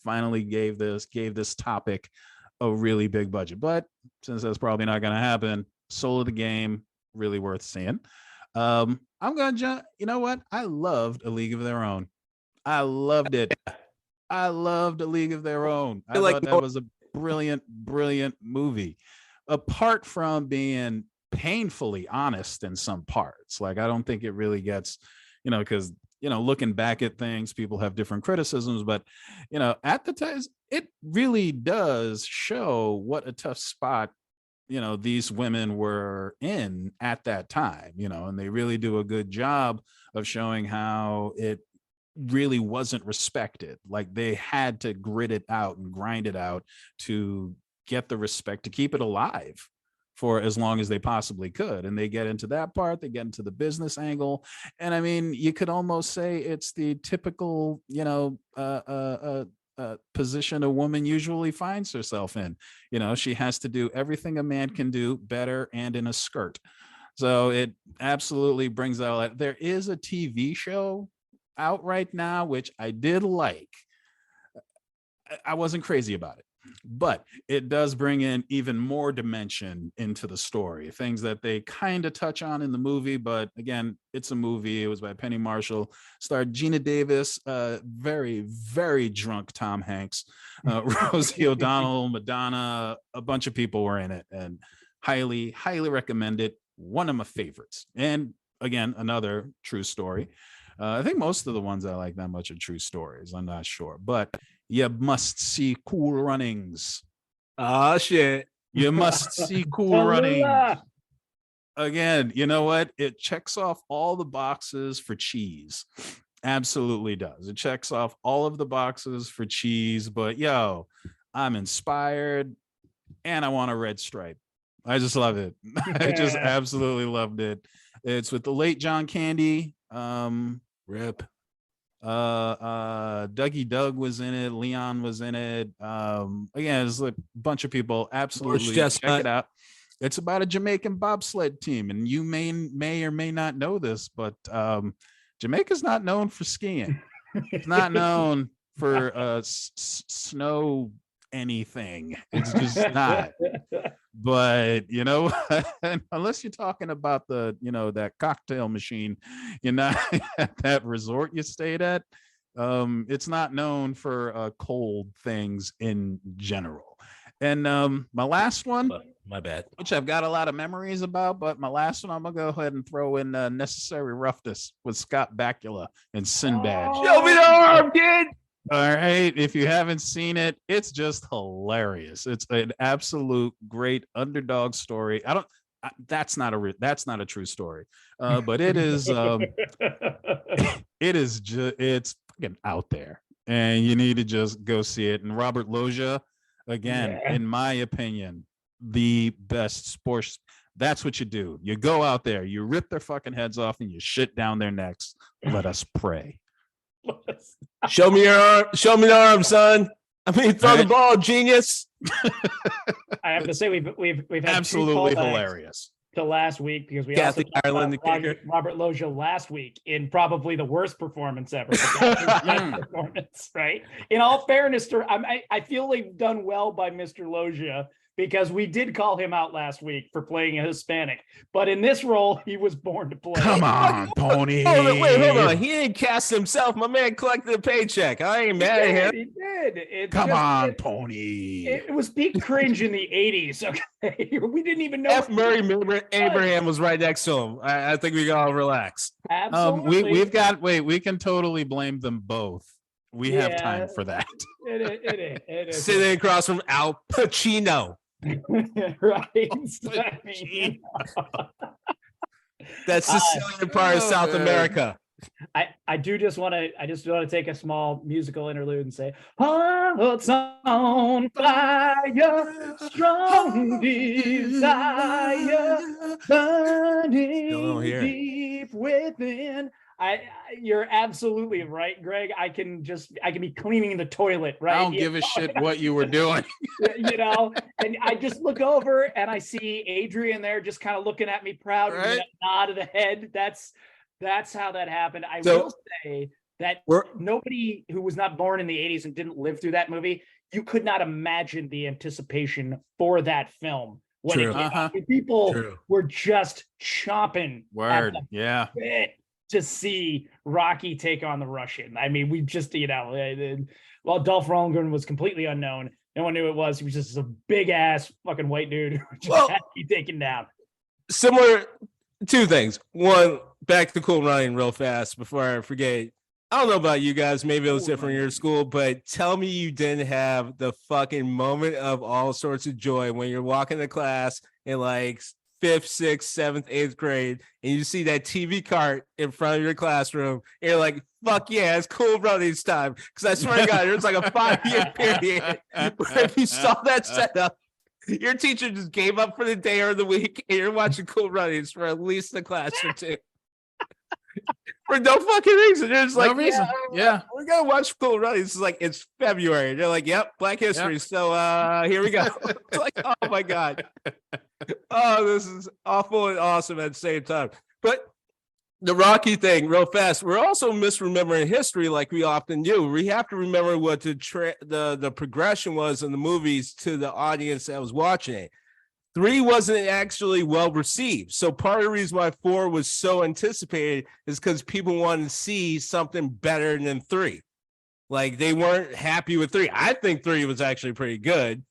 finally gave this topic a really big budget. But since that's probably not going to happen, Soul of the Game, really worth seeing. I'm going to jump. You know what? I loved A League of Their Own. I loved it. I loved A League of Their Own. I thought that was a brilliant movie, apart from being painfully honest in some parts. I don't think it really gets, because looking back at things, people have different criticisms, but at the time, it really does show what a tough spot these women were in at that time, and they really do a good job of showing how it really wasn't respected. Like they had to grit it out and grind it out to get the respect, to keep it alive for as long as they possibly could. And they get into that part, they get into the business angle. And I mean, you could almost say it's the typical, position a woman usually finds herself in. She has to do everything a man can do better and in a skirt. So it absolutely brings out. There is a TV show out right now, which I did like. I wasn't crazy about it, but it does bring in even more dimension into the story, things that they kind of touch on in the movie. But again, it's a movie. It was by Penny Marshall, starred Gina Davis, very, very drunk Tom Hanks, Rosie O'Donnell, Madonna, a bunch of people were in it, and highly, highly recommend it. One of my favorites. And again, another true story. I think most of the ones I like that much are true stories. I'm not sure, but you must see Cool Runnings. Oh shit. You must see Cool Runnings. Again, you know what? It checks off all the boxes for cheese. Absolutely does. It checks off all of the boxes for cheese, but I'm inspired and I want a red stripe. I just love it. I just absolutely loved it. It's with the late John Candy. Rip. Dougie Doug was in it. Leon was in it. Again, it's like a bunch of people. Absolutely check it out. It's about a Jamaican bobsled team, and you may or may not know this, but Jamaica's not known for skiing. It's not known for snow anything. It's just not. But unless you're talking about the that cocktail machine, you're not at that resort you stayed at. It's not known for cold things in general. And my last one, my bad, which I've got a lot of memories about, but my last one, I'm gonna go ahead and throw in Necessary Roughness with Scott Bakula and Sinbad. Show me the arm, kid. All right. If you haven't seen it, it's just hilarious. It's an absolute great underdog story. That's not a true story. But it is, it's fucking out there, and you need to just go see it. And Robert Loggia, again, in my opinion, the best sports. That's what you do. You go out there, you rip their fucking heads off, and you shit down their necks. Let us pray. Show me your arm. Show me the arm, son. I mean, throw the ball, genius. I have to say we've had absolutely hilarious to last week, because we Kathy Ireland, Robert Loggia last week in probably the worst performance ever. Performance, right? In all fairness, I feel they've done well by Mr. Loggia, because we did call him out last week for playing a Hispanic, but in this role, he was born to play. Come on, Pony. Hold on. He ain't cast himself. My man collected a paycheck. I ain't mad at him. He did. Come on, Pony. It was peak cringe in the 80s. Okay, we didn't even know. F. Murray Abraham was right next to him. I think we can all relax. Absolutely. We can totally blame them both. We have time for that. It is. Sitting across from Al Pacino. Right. That's Sicilian part of South America. I just want to take a small musical interlude and say, hearts on fire, strong desire, burning deep within. You're absolutely right, Greg. I can be cleaning the toilet, right? I don't give a shit what you were doing. And I just look over and I see Adrian there just kind of looking at me proud, right? With that nod of the head. That's how that happened. I will say that nobody who was not born in the 80s and didn't live through that movie, you could not imagine the anticipation for that film. People were just chomping at the bit to see Rocky take on the Russian. I mean, we just, while Dolph Lundgren was completely unknown, no one knew it was. He was just a big ass fucking white dude who just had to be taken down. Similar, two things. One, back to Cool Running real fast before I forget. I don't know about you guys. Maybe it was Oh, different in your school, but tell me you didn't have the fucking moment of all sorts of joy when you're walking to class in like fifth, sixth, seventh, eighth grade, and you see that TV cart in front of your classroom. And you're like, fuck yeah, it's Cool Runnings time. Because I swear to God, there's like a 5-year period where if you saw that setup, your teacher just gave up for the day or the week, and you're watching Cool Runnings for at least a class or two. For no fucking reason. They're just No like, reason. Yeah. we're gonna watch Cool Runnings. It's like it's February. They're like, yep, Black History. Yep. So here we go. It's like, oh my God. Oh, this is awful and awesome at the same time. But the Rocky thing, real fast. We're also misremembering history, like we often do. We have to remember what the progression was in the movies to the audience that was watching it. 3 wasn't actually well received. So part of the reason why 4 was so anticipated is because people wanted to see something better than 3. Like they weren't happy with 3. I think 3 was actually pretty good,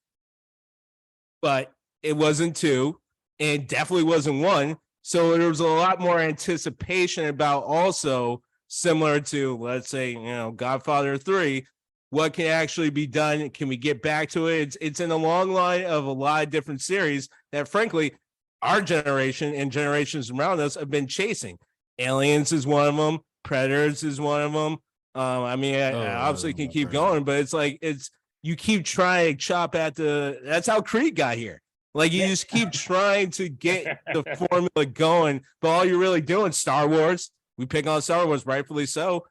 but it wasn't 2 and definitely wasn't 1. So there was a lot more anticipation about, also similar to, let's say, Godfather 3. What can actually be done? Can we get back to it? It's in a long line of a lot of different series that, frankly, our generation and generations around us have been chasing. Aliens is one of them. Predators is one of them. I obviously can keep going, but you keep trying to chop at that's how Creed got here. Like you just keep trying to get the formula going, but all you're really doing, Star Wars. We pick on Star Wars, rightfully so.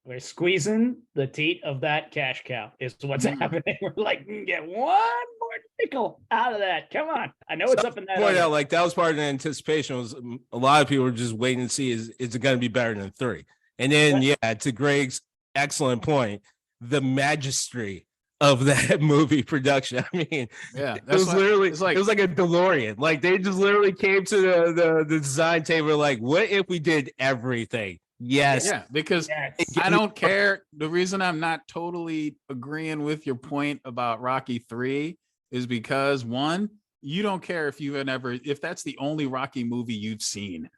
We're squeezing the teat of that cash cow is what's happening. We're like, get one more nickel out of that. Come on. I know it's up in that. Point out, like that was part of the anticipation. Was a lot of people were just waiting to see is it going to be better than 3? And then to Greg's excellent point, the magistry of that movie production. I mean, Yeah, it was literally it was like a DeLorean. Like they just literally came to the design table like, what if we did everything? Yes. Yeah, because I don't care. The reason I'm not totally agreeing with your point about Rocky 3 is because 1, you don't care if that's the only Rocky movie you've seen,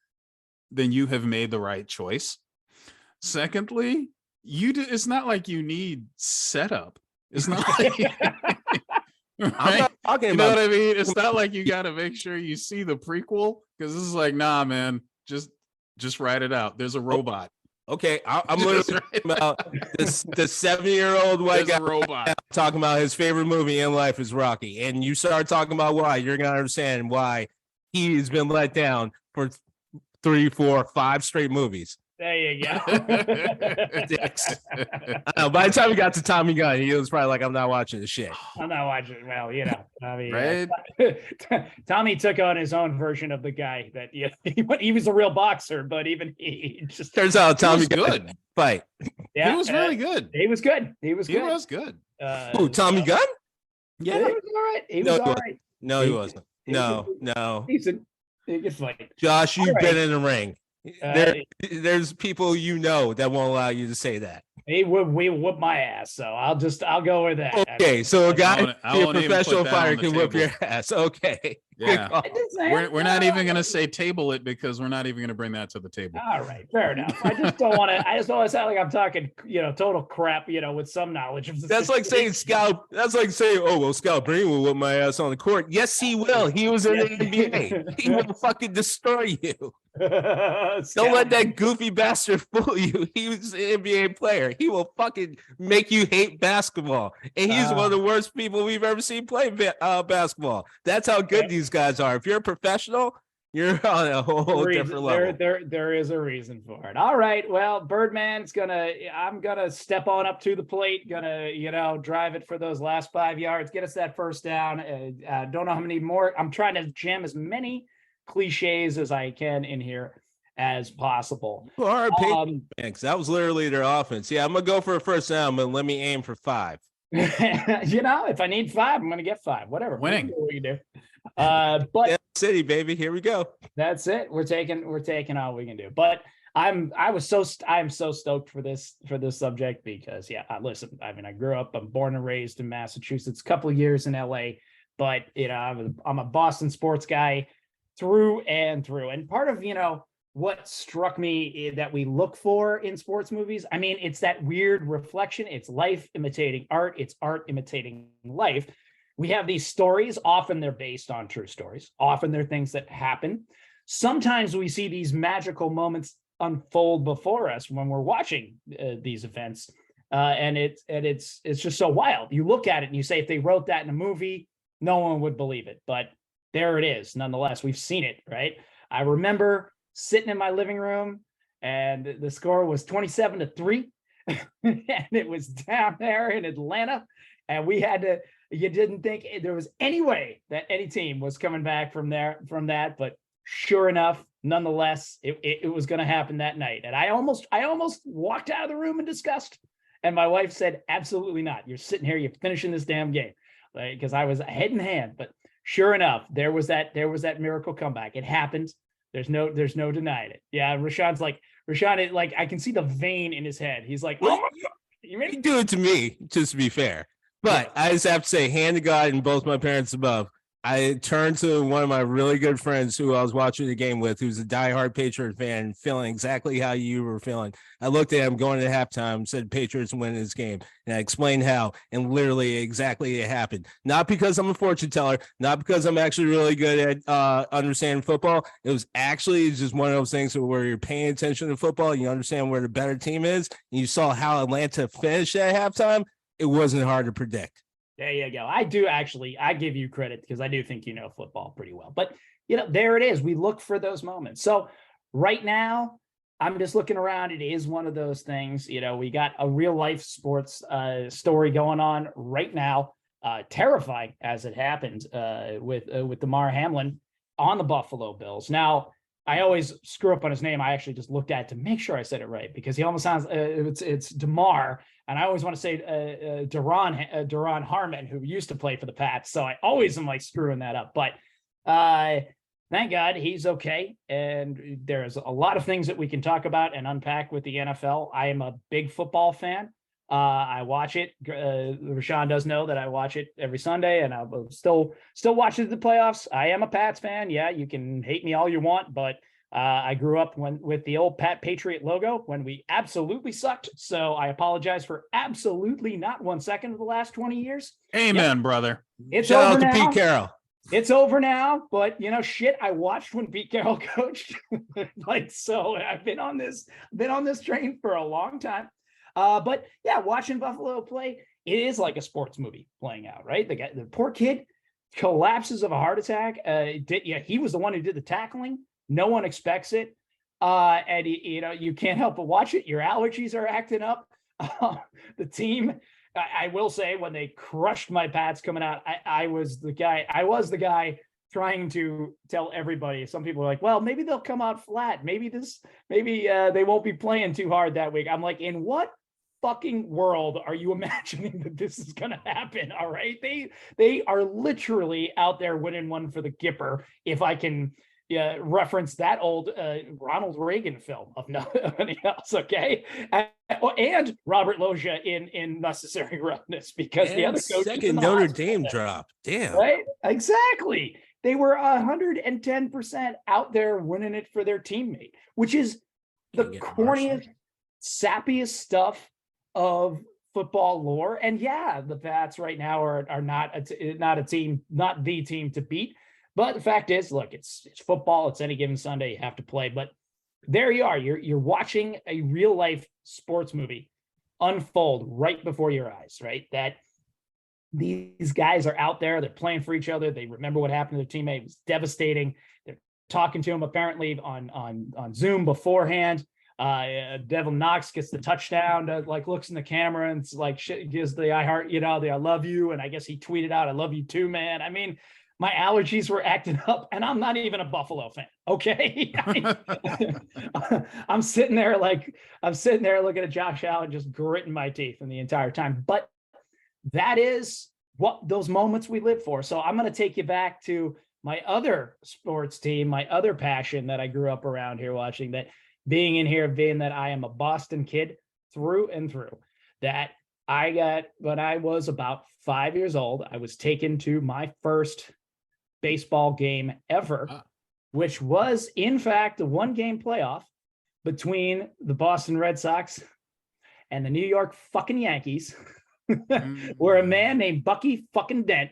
then you have made the right choice. Secondly, it's not like you need setup. It's not like right? I'm not talking you know about what I mean? It's not like you got to make sure you see the prequel, because this is like, nah, man, just write it out. There's a robot. Okay, I'm literally talking about this the 70-year-old white guy robot talking about his favorite movie in life is Rocky, and you start talking about why, you're gonna understand why he's been let down for 3, 4, 5 straight movies. There you go. By the time we got to Tommy Gunn, he was probably like, I'm not watching the shit. I'm not watching. Well, I mean, right? Tommy took on his own version of the guy that he was a real boxer, but even he just turns out Tommy Gunn good fight. Yeah, he was really good. He was good. He was good. Tommy Gunn? Yeah, he was all right. He was all right. No, he wasn't. No. He could fight. Josh, you've been in the ring. There's people that won't allow you to say that. We whoop my ass, so I'll go with that. Okay, so a guy, a professional fighter, can whip your ass. Okay. Yeah. We're not even gonna say table it, because we're not even gonna bring that to the table. All right, fair enough. I just don't want to sound like I'm talking, total crap, with some knowledge of the That's like saying Scout. That's like saying, oh well, Scout Breen will whip my ass on the court. Yes, he will. He was in the NBA. He will fucking destroy you. Don't let that goofy bastard fool you. He was an NBA player. He will fucking make you hate basketball. And he's one of the worst people we've ever seen play basketball. That's how good these guys are. If you're a professional, you're on a whole different level. There is a reason for it. All right. Well, Birdman's I'm gonna step on up to the plate, drive it for those last 5 yards, get us that first down. Don't know how many more. I'm trying to jam as many cliches as I can in here as possible. All right, thanks. That was literally their offense. Yeah, I'm gonna go for a first down, but let me aim for 5. If I need 5, I'm gonna get 5. Whatever. Winning. What we can do. But City, baby, here we go. That's it. We're taking all we can do. But I'm so stoked for this subject because listen, I mean, I'm born and raised in Massachusetts, a couple of years in LA, but I'm a Boston sports guy through and through. And part of, what struck me that we look for in sports movies. I mean, it's that weird reflection. It's life imitating art. It's art imitating life. We have these stories. Often they're based on true stories. Often they're things that happen. Sometimes we see these magical moments unfold before us when we're watching these events. And it's just so wild. You look at it and you say, if they wrote that in a movie, no one would believe it. But there it is. Nonetheless, we've seen it, right? I remember sitting in my living room and the score was 27-3. And it was down there in Atlanta. And you didn't think there was any way that any team was coming back from that. But sure enough, nonetheless, it was going to happen that night. And I almost walked out of the room in disgust. And my wife said, absolutely not. You're sitting here, you're finishing this damn game. Because I was head in hand. But sure enough, there was that miracle comeback. It happened. There's no denying it. Yeah, Rashaun, like I can see the vein in his head. He's like, oh, you do it to me, just to be fair. But I just have to say, hand to God and both my parents above, I turned to one of my really good friends who I was watching the game with, who's a diehard Patriot fan, feeling exactly how you were feeling. I looked at him going to halftime, said Patriots win this game, and I explained how, and literally exactly it happened. Not because I'm a fortune teller, not because I'm actually really good at understanding football. It was actually just one of those things where you're paying attention to football, you understand where the better team is, and you saw how Atlanta finished at halftime. It wasn't hard to predict. There you go. I give you credit because I do think you know football pretty well. But, there it is. We look for those moments. So right now, I'm just looking around. It is one of those things. We got a real life sports story going on right now. Terrifying as it happened with Damar Hamlin on the Buffalo Bills. Now, I always screw up on his name. I actually just looked at it to make sure I said it right because he almost sounds it's Damar, and I always want to say Duron Harmon, who used to play for the Pats. So I always am like screwing that up. But thank God he's okay. And there's a lot of things that we can talk about and unpack with the NFL. I am a big football fan. I watch it. RaShaun does know that I watch it every Sunday, and I'll still watch it the playoffs. I am a Pats fan. Yeah, you can hate me all you want, but I grew up with the old Patriot logo when we absolutely sucked. So I apologize for absolutely not 1 second of the last 20 years. Amen, brother. It's Shout over out to now. Pete Carroll. It's over now, but shit, I watched when Pete Carroll coached. So I've been on this train for a long time. But yeah, watching Buffalo play, it is like a sports movie playing out, right? The poor kid collapses of a heart attack. He was the one who did the tackling. No one expects it. And you can't help but watch it. Your allergies are acting up. The team, I will say, when they crushed my Pats coming out, I was the guy trying to tell everybody. Some people are like, well, maybe they'll come out flat. Maybe they won't be playing too hard that week. I'm like, in what fucking world are you imagining that this is going to happen? All right. They are literally out there winning one for the Gipper. If I can reference that old Ronald Reagan film of nothing else. Okay. And Robert Loggia in Necessary Roughness, because the other coach second Notre Dame drop. Damn. Right. Exactly. They were 110% out there winning it for their teammate, which is the corniest, sappiest stuff of football lore. And yeah, the Pats right now are not the team to beat. But the fact is, look, it's football. It's any given Sunday. You have to play. But there you are. You're watching a real life sports movie unfold right before your eyes, right? That these guys are out there. They're playing for each other. They remember what happened to their teammate. It was devastating. They're talking to him apparently on Zoom beforehand. Devin Knox gets the touchdown, looks in the camera and gives the I love you. And I guess he tweeted out, I love you too, man. I mean, my allergies were acting up, and I'm not even a Buffalo fan. Okay. I'm sitting there looking at Josh Allen, just gritting my teeth in the entire time. But that is what those moments we live for. So I'm going to take you back to my other sports team, my other passion that I grew up around here watching, that being in here, being that I am a Boston kid through and through, that I got when I was about 5 years old. I was taken to my first baseball game ever which was in fact a 1-game playoff between the Boston Red Sox and the New York fucking Yankees, where a man named Bucky fucking Dent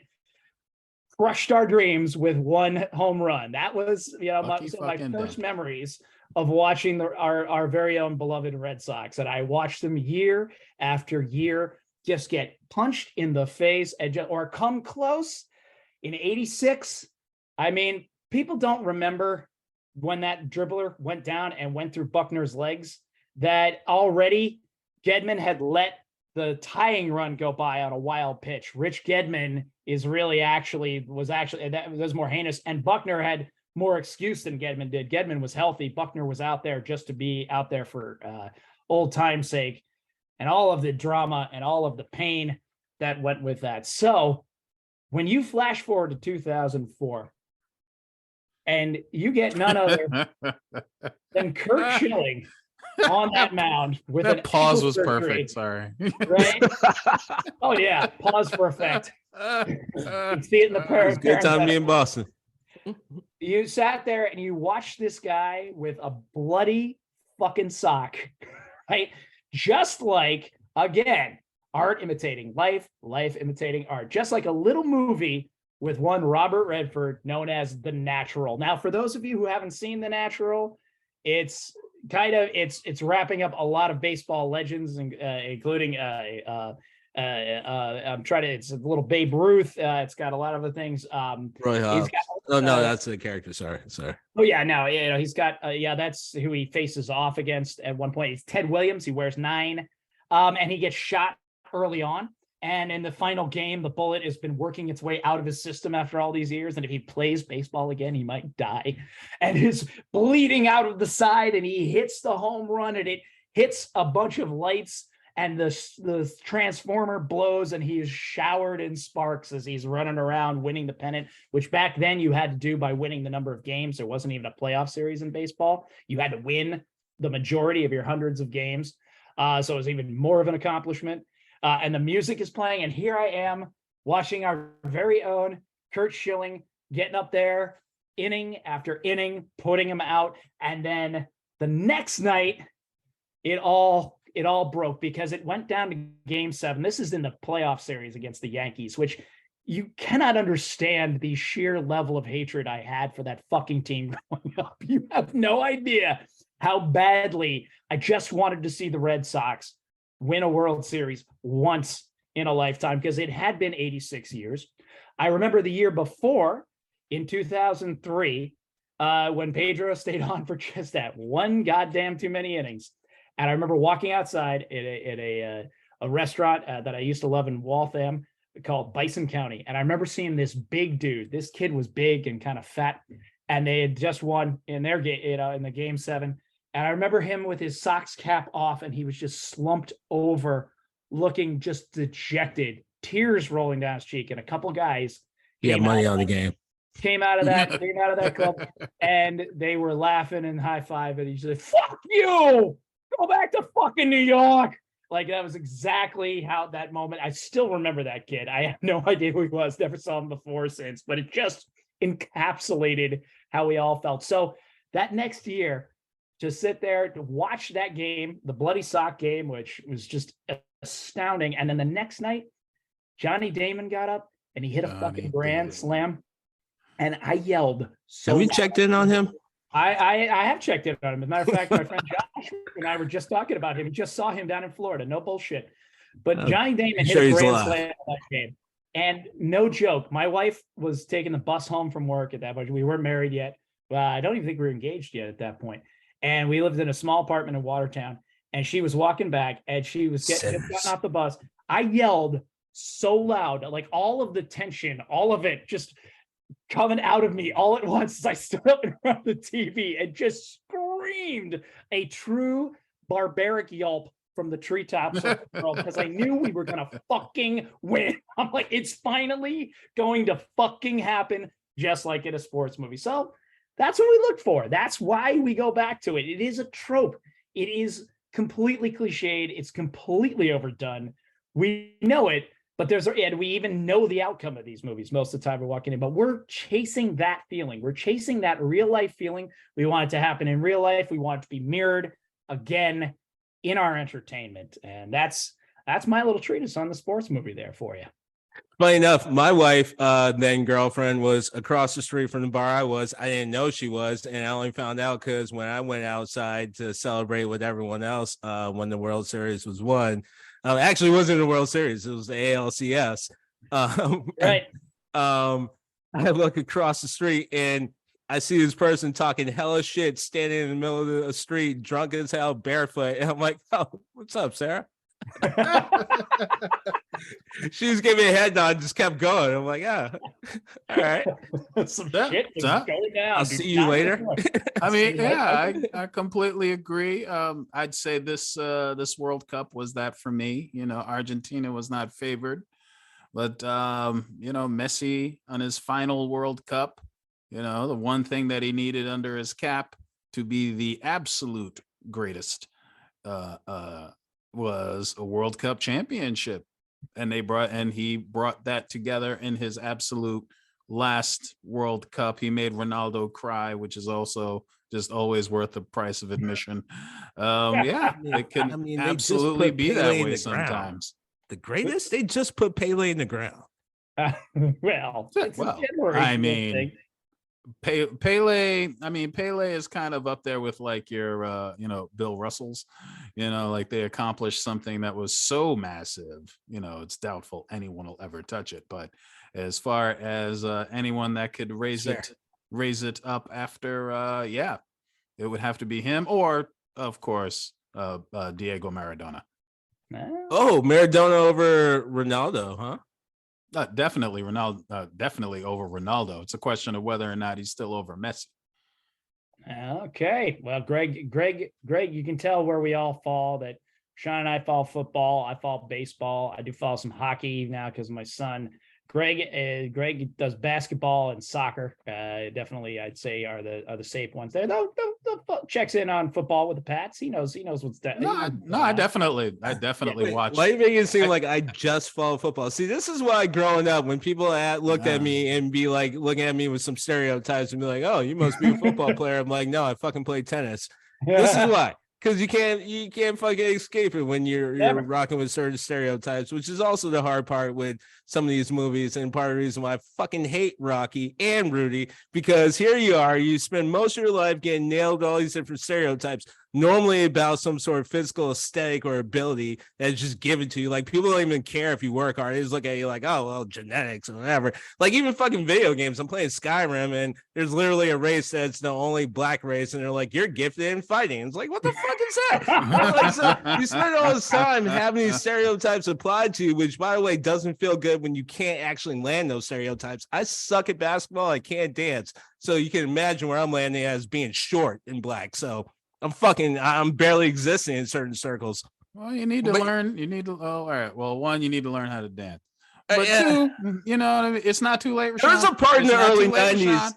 crushed our dreams with 1 home run. That was, my first memories of watching our very own beloved Red Sox. And I watched them year after year just get punched in the face or come close. In 86, I mean, people don't remember when that dribbler went down and went through Buckner's legs, that already Gedman had let the tying run go by on a wild pitch. Rich Gedman was more heinous, and Buckner had more excuse than Gedman did. Gedman was healthy. Buckner was out there just to be out there for old time's sake, and all of the drama and all of the pain that went with that. So when you flash forward to 2004 and you get none other than Kurt Schilling on that mound with that an pause was surgery, perfect. Sorry. Right? Oh yeah, pause for effect. You see it in the It's good time to be in Boston. You sat there and you watched this guy with a bloody fucking sock, right? Just like, again, art imitating life, life imitating art. Just like a little movie with one Robert Redford known as The Natural. Now, for those of you who haven't seen The Natural, it's wrapping up a lot of baseball legends, including it's a little Babe Ruth. It's got a lot of other things. Roy Hobbs. That's the character. Sorry. Oh yeah, no, he's got that's who he faces off against at one point. It's Ted Williams. He wears 9, and he gets shot early on. And in the final game, the bullet has been working its way out of his system after all these years. And if he plays baseball again, he might die. And is bleeding out of the side, and he hits the home run, and it hits a bunch of lights, and the transformer blows, and he is showered in sparks as he's running around winning the pennant, which back then you had to do by winning the number of games. There wasn't even a playoff series in baseball. You had to win the majority of your hundreds of games. So it was even more of an accomplishment. And the music is playing, and here I am watching our very own Kurt Schilling getting up there, inning after inning, putting him out. And then the next night, it all broke because it went down to Game 7. This is in the playoff series against the Yankees, which you cannot understand the sheer level of hatred I had for that fucking team growing up. You have no idea how badly I just wanted to see the Red Sox win a World Series once in a lifetime, because it had been 86 years. I remember the year before, in 2003, when Pedro stayed on for just that one goddamn too many innings. And I remember walking outside at a restaurant that I used to love in Waltham called Bison County. And I remember seeing this big dude. This kid was big and kind of fat, and they had just won in their game, in the Game 7. And I remember him with his Sox cap off, and he was just slumped over, looking just dejected, tears rolling down his cheek. And a couple guys Money on the game. Came out of that club, and they were laughing and high-fiving. And he said, "Fuck you! Go back to fucking New York." Like, that was exactly how that moment. I still remember that kid. I have no idea who he was. Never saw him before or since, but it just encapsulated how we all felt. So that next year, to sit there to watch that game, the bloody sock game, which was just astounding. And then the next night, Johnny Damon got up and he hit a fucking grand slam. And I yelled so Have you loud. checked in on him? I have checked in on him. As a matter of fact, my friend Josh and I were just talking about him. We just saw him down in Florida. No bullshit. But Johnny Damon hit a grand slam in that game. And no joke, my wife was taking the bus home from work at that point. We weren't married yet. I don't even think we were engaged yet at that point. And we lived in a small apartment in Watertown. And she was walking back, and she was getting off the bus. I yelled so loud, like all of the tension, all of it just coming out of me all at once as I stood up in front of the TV and just screamed a true barbaric yelp from the treetops of the world, because I knew we were going to fucking win. I'm like, it's finally going to fucking happen, just like in a sports movie. So that's what we look for. That's why we go back to it. It is a trope. It is completely cliched. It's completely overdone. We know it, But and we even know the outcome of these movies most of the time we're walking in, but we're chasing that feeling. We're chasing that real life feeling. We want it to happen in real life. We want it to be mirrored again in our entertainment. And that's my little treatise on the sports movie there for you. Funny enough, my wife, then girlfriend, was across the street from the bar I was. I didn't know she was, and I only found out because when I went outside to celebrate with everyone else when the World Series was won. Actually, it wasn't the World Series; it was the ALCS. Right. I look across the street and I see this person talking hella shit, standing in the middle of the street, drunk as hell, barefoot, and I'm like, "Oh, what's up, Sarah?" She was giving me a head nod, just kept going. I'm like, yeah, all right. Some shit is going down. I'll see you later. I mean, yeah, I completely agree. I'd say this World Cup was that for me. You know, Argentina was not favored, but you know, Messi on his final World Cup, you know, the one thing that he needed under his cap to be the absolute greatest was a World Cup championship. And he brought that together in his absolute last World Cup. He made Ronaldo cry, which is also just always worth the price of admission. Yeah, it can absolutely be that way sometimes. The greatest, they just put Pele in the ground. Well, I mean, Pele is kind of up there with like your you know, Bill Russell's, you know, like they accomplished something that was so massive, you know, it's doubtful anyone will ever touch it. But as far as anyone that could raise it up after, yeah, it would have to be him, or of course Diego Maradona. Oh, Maradona over Ronaldo, huh? Definitely Ronaldo. Definitely over Ronaldo. It's a question of whether or not he's still over Messi. Okay. Well, Greg, you can tell where we all fall. That Sean and I follow football. I follow baseball. I do follow some hockey now because of my son. Greg does basketball and soccer. Definitely, I'd say are the safe ones there. Though checks in on football with the Pats. He knows what's that. No, I definitely watch. Why are you making it seem like I just follow football? See, this is why growing up, when people looked at me and be like looking at me with some stereotypes and be like, "Oh, you must be a football player." I'm like, "No, I fucking play tennis." This is why. Because you can't fucking escape it when you're rocking with certain stereotypes, which is also the hard part with some of these movies, and part of the reason why I fucking hate Rocky and Rudy, because here you are, you spend most of your life getting nailed all these different stereotypes, normally about some sort of physical aesthetic or ability that's just given to you. Like, people don't even care if you work hard. They just look at you like, oh, well, genetics or whatever. Like, even fucking video games. I'm playing Skyrim, and there's literally a race that's the only black race, and they're like, you're gifted in fighting. It's like, what the fuck is that? Like, so you spend all this time having these stereotypes applied to you, which, by the way, doesn't feel good when you can't actually land those stereotypes. I suck at basketball. I can't dance. So you can imagine where I'm landing as being short and black. So I'm barely existing in certain circles. Well, you need to learn. You need to. Oh, all right. Well, one, you need to learn how to dance. But two, you know what I mean? It's not too late. There was a part in the early 90s.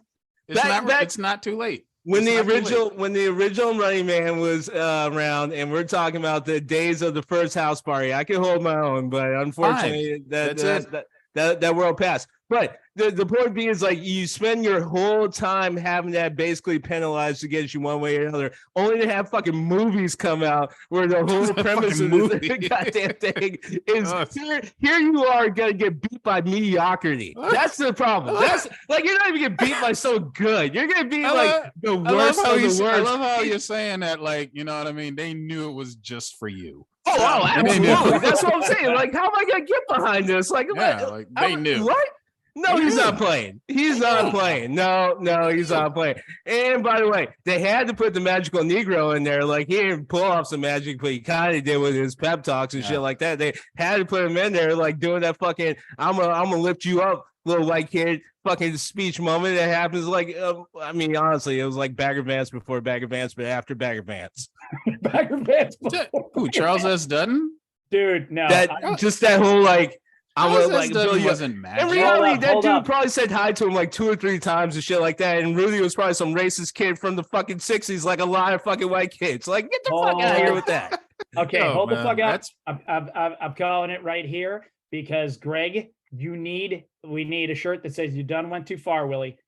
It's not too late. When the original Running Man was around, and we're talking about the days of the first house party, I could hold my own, but unfortunately, that world passed. But the point being is, like, you spend your whole time having that basically penalized against you one way or another, only to have fucking movies come out where the whole premise of the goddamn thing is here you are gonna get beat by mediocrity. That's the problem. That's like, you're not even getting beat by so good. You're gonna be like the worst of the worst. I love how you're saying that, like, you know what I mean? They knew it was just for you. Oh, absolutely. That's what I'm saying. Like, how am I gonna get behind this? Like, they knew. What? No, he's not playing. He's not playing. No, he's not playing. And by the way, they had to put the magical Negro in there. Like, he didn't pull off some magic, but he kind of did with his pep talks and shit like that. They had to put him in there, like, doing that fucking I'm gonna lift you up, little white kid fucking speech moment that happens. Like, I mean, honestly, it was like Bagger Vance before Bagger Vance, but after Bagger Vance. Bagger Vance. Who, Charles S. Dutton? Dude, no. That whole, like, I was like, wasn't magic. In reality, that dude probably said hi to him like 2 or 3 times and shit like that. And Rudy was probably some racist kid from the fucking 60s, like a lot of fucking white kids. Like, get the fuck out of here with that. Okay, hold the fuck up. I'm calling it right here. because Greg, we need a shirt that says "You done went too far, Willie,"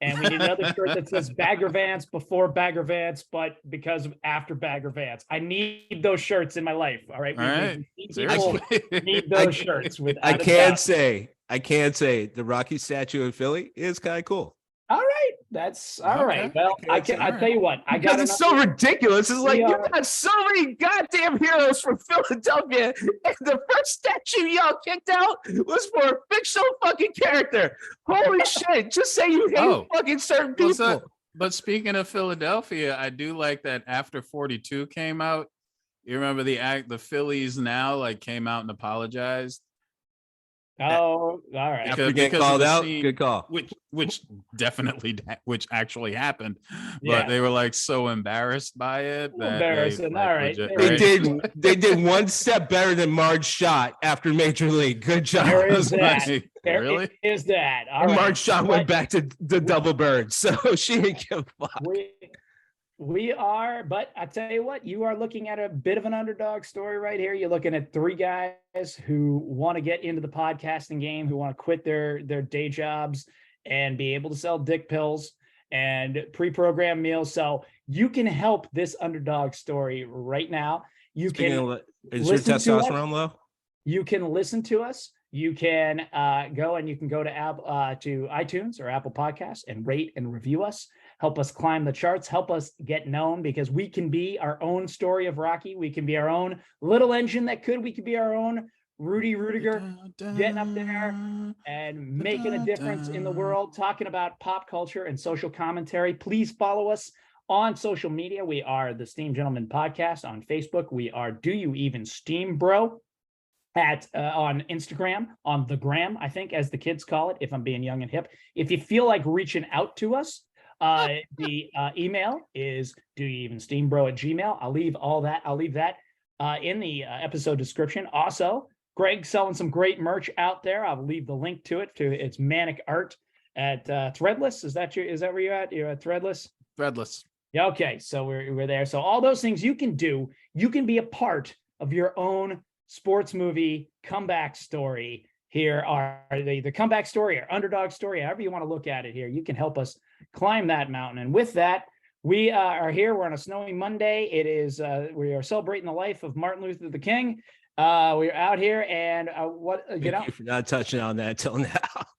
and we need another shirt that says "Bagger Vance before Bagger Vance, but because of after Bagger Vance." I need those shirts in my life. All right, All right. people need I those shirts. I can't say the Rocky statue in Philly is kind of cool. All right, that's all right. Well, I tell you what, because it's so ridiculous. It's like you got so many goddamn heroes from Philadelphia, and the first statue y'all kicked out was for a fictional fucking character. Holy shit! Just say you hate fucking certain people. But speaking of Philadelphia, I do like that after 42 came out. You remember the Phillies Now like came out and apologized. Oh, all right. After getting called out, good call. Which actually happened, but they were like so embarrassed by it. Embarrassing. All right. They did one step better than Marge Schott after Major League. Good job. There is that. Really? Is that? All right. Marge Schott went back to the double bird, so she didn't give a fuck. We are, but I tell you what, you are looking at a bit of an underdog story right here. You're looking at three guys who want to get into the podcasting game, who want to quit their day jobs and be able to sell dick pills and pre-programmed meals. So you can help this underdog story right now. Is your testosterone low? You can listen to us. You can go to iTunes or Apple Podcasts and rate and review us. Help us climb the charts, help us get known, because we can be our own story of Rocky. We can be our own little engine we could be our own Rudy Rudiger, getting up there and making a difference in the world, talking about pop culture and social commentary. Please follow us on social media. We are the Steam Gentleman Podcast on Facebook. We are Do You Even Steam Bro on Instagram, on the gram, I think, as the kids call it, if I'm being young and hip. If you feel like reaching out to us, the email is doyouevensteambro@gmail.com. I'll leave that in the episode description. Also, Greg's selling some great merch out there. I'll leave the link to its Manic Art at Threadless. Is that where you're at? You're at Threadless? Threadless. Yeah, okay. So we're there. So all those things you can do, you can be a part of your own sports movie comeback story. Here are the comeback story or underdog story, however you want to look at it here. You can help us climb that mountain. And with that, we are here. We're on a snowy Monday. It is, we are celebrating the life of Martin Luther the King. We're out here and Thank you for not touching on that till now.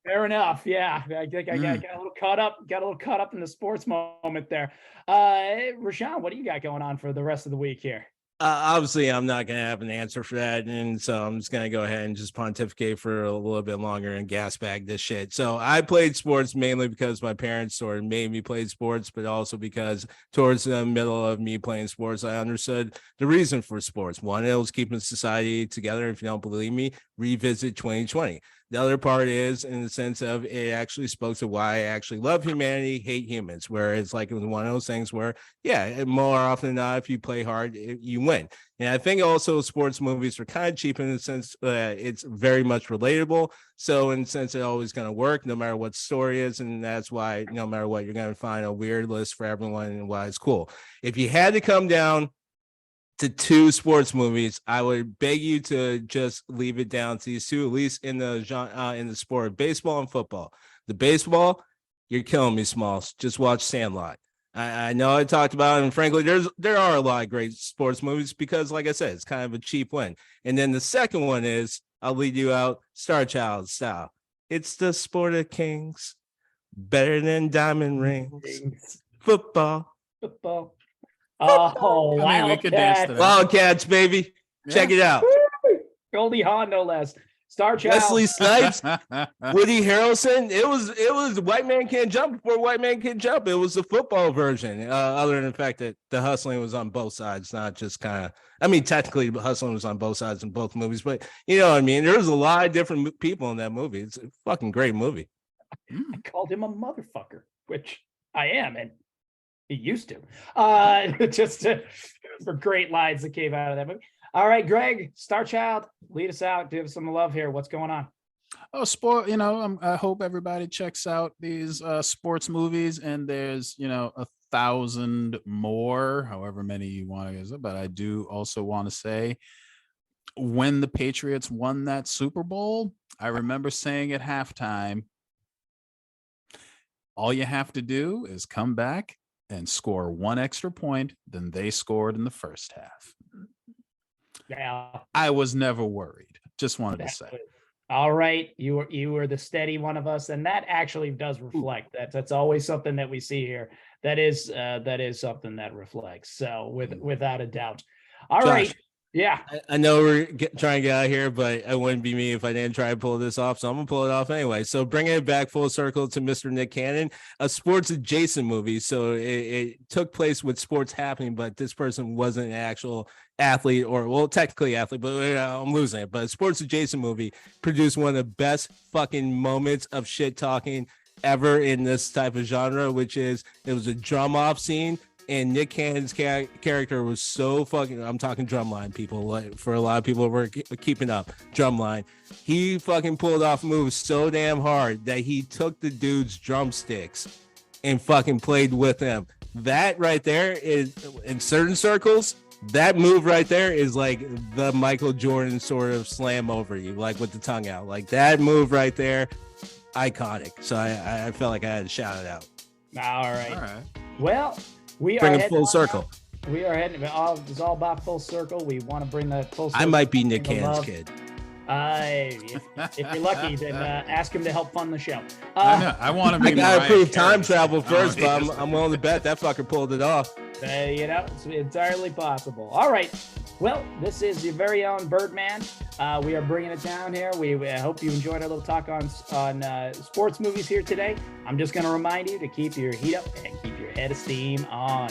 Fair enough. Yeah. I think I got a little caught up in the sports moment there. RaShaun, what do you got going on for the rest of the week here? Obviously, I'm not going to have an answer for that. And so I'm just going to go ahead and just pontificate for a little bit longer and gas bag this shit. So I played sports mainly because my parents sort of made me play sports, but also because towards the middle of me playing sports, I understood the reason for sports. One, it was keeping society together. If you don't believe me, revisit 2020. The other part is in the sense of it actually spoke to why I actually love humanity, hate humans, where it's like it was one of those things where, yeah, more often than not, if you play hard, you win. And I think also sports movies are kind of cheap in the sense that it's very much relatable. So in the sense it always going to work no matter what the story is. And that's why no matter what, you're going to find a weird list for everyone and why it's cool. If you had to come down to two sports movies, I would beg you to just leave it down to these two, at least in the genre, in the sport of baseball and football. The baseball, you're killing me, Smalls. Just watch Sandlot. I know I talked about it, and frankly, there are a lot of great sports movies because, like I said, it's kind of a cheap win. And then the second one is, I'll lead you out, Star Child style. It's the sport of kings, better than diamond rings. Football. Oh, I mean, we could dance to that. Wildcats, baby. Yeah. Check it out. Goldie Hawn, no less. Star Child. Wesley Snipes, Woody Harrelson. It was White Man Can't Jump before White Man Can Jump. It was the football version. Other than the fact that the hustling was on both sides, not just kind of. I mean, technically, hustling was on both sides in both movies, but you know what I mean. There's a lot of different people in that movie. It's a fucking great movie. I called him a motherfucker, which I am, and he used to. Just for great lines that came out of that movie. All right, Greg, Star Child, lead us out. Give us some love here. What's going on? Oh, sport. I hope everybody checks out these sports movies, and there's 1,000 more, however many you want to use it. But I do also want to say, when the Patriots won that Super Bowl, I remember saying at halftime, all you have to do is come back and score one extra point than they scored in the first half. Yeah. I was never worried. Just wanted to say. All right. You were the steady one of us. And that actually does reflect that. That's always something that we see here. That is something that reflects. So without a doubt. All Josh, right. Yeah. I know we're trying to get out of here, but it wouldn't be me if I didn't try to pull this off. So I'm going to pull it off anyway. So bringing it back full circle to Mr. Nick Cannon, a sports adjacent movie. So it took place with sports happening, but this person wasn't an actual athlete technically athlete, but I'm losing it. But a sports adjacent movie produced one of the best fucking moments of shit talking ever in this type of genre, which is it was a drum off scene. And Nick Cannon's character was so fucking, I'm talking drumline, people, like for a lot of people who were keeping up, drumline. He fucking pulled off moves so damn hard that he took the dude's drumsticks and fucking played with them. That right there is, in certain circles, that move right there is like the Michael Jordan sort of slam over you, like with the tongue out. Like that move right there, iconic. So I felt like I had to shout it out. All right. Well, we bring are it full circle. We are heading. It's all about full circle. We want to bring that full circle. I might be Nick Cannon's kid. If you're lucky, then ask him to help fund the show. I know. I want to be. I gotta prove time travel first, but I'm willing to bet that fucker pulled it off. It's entirely possible. All right. Well, this is your very own Birdman. We are bringing it down here. We hope you enjoyed our little talk on sports movies here today. I'm just going to remind you to keep your heat up and keep your head of steam on.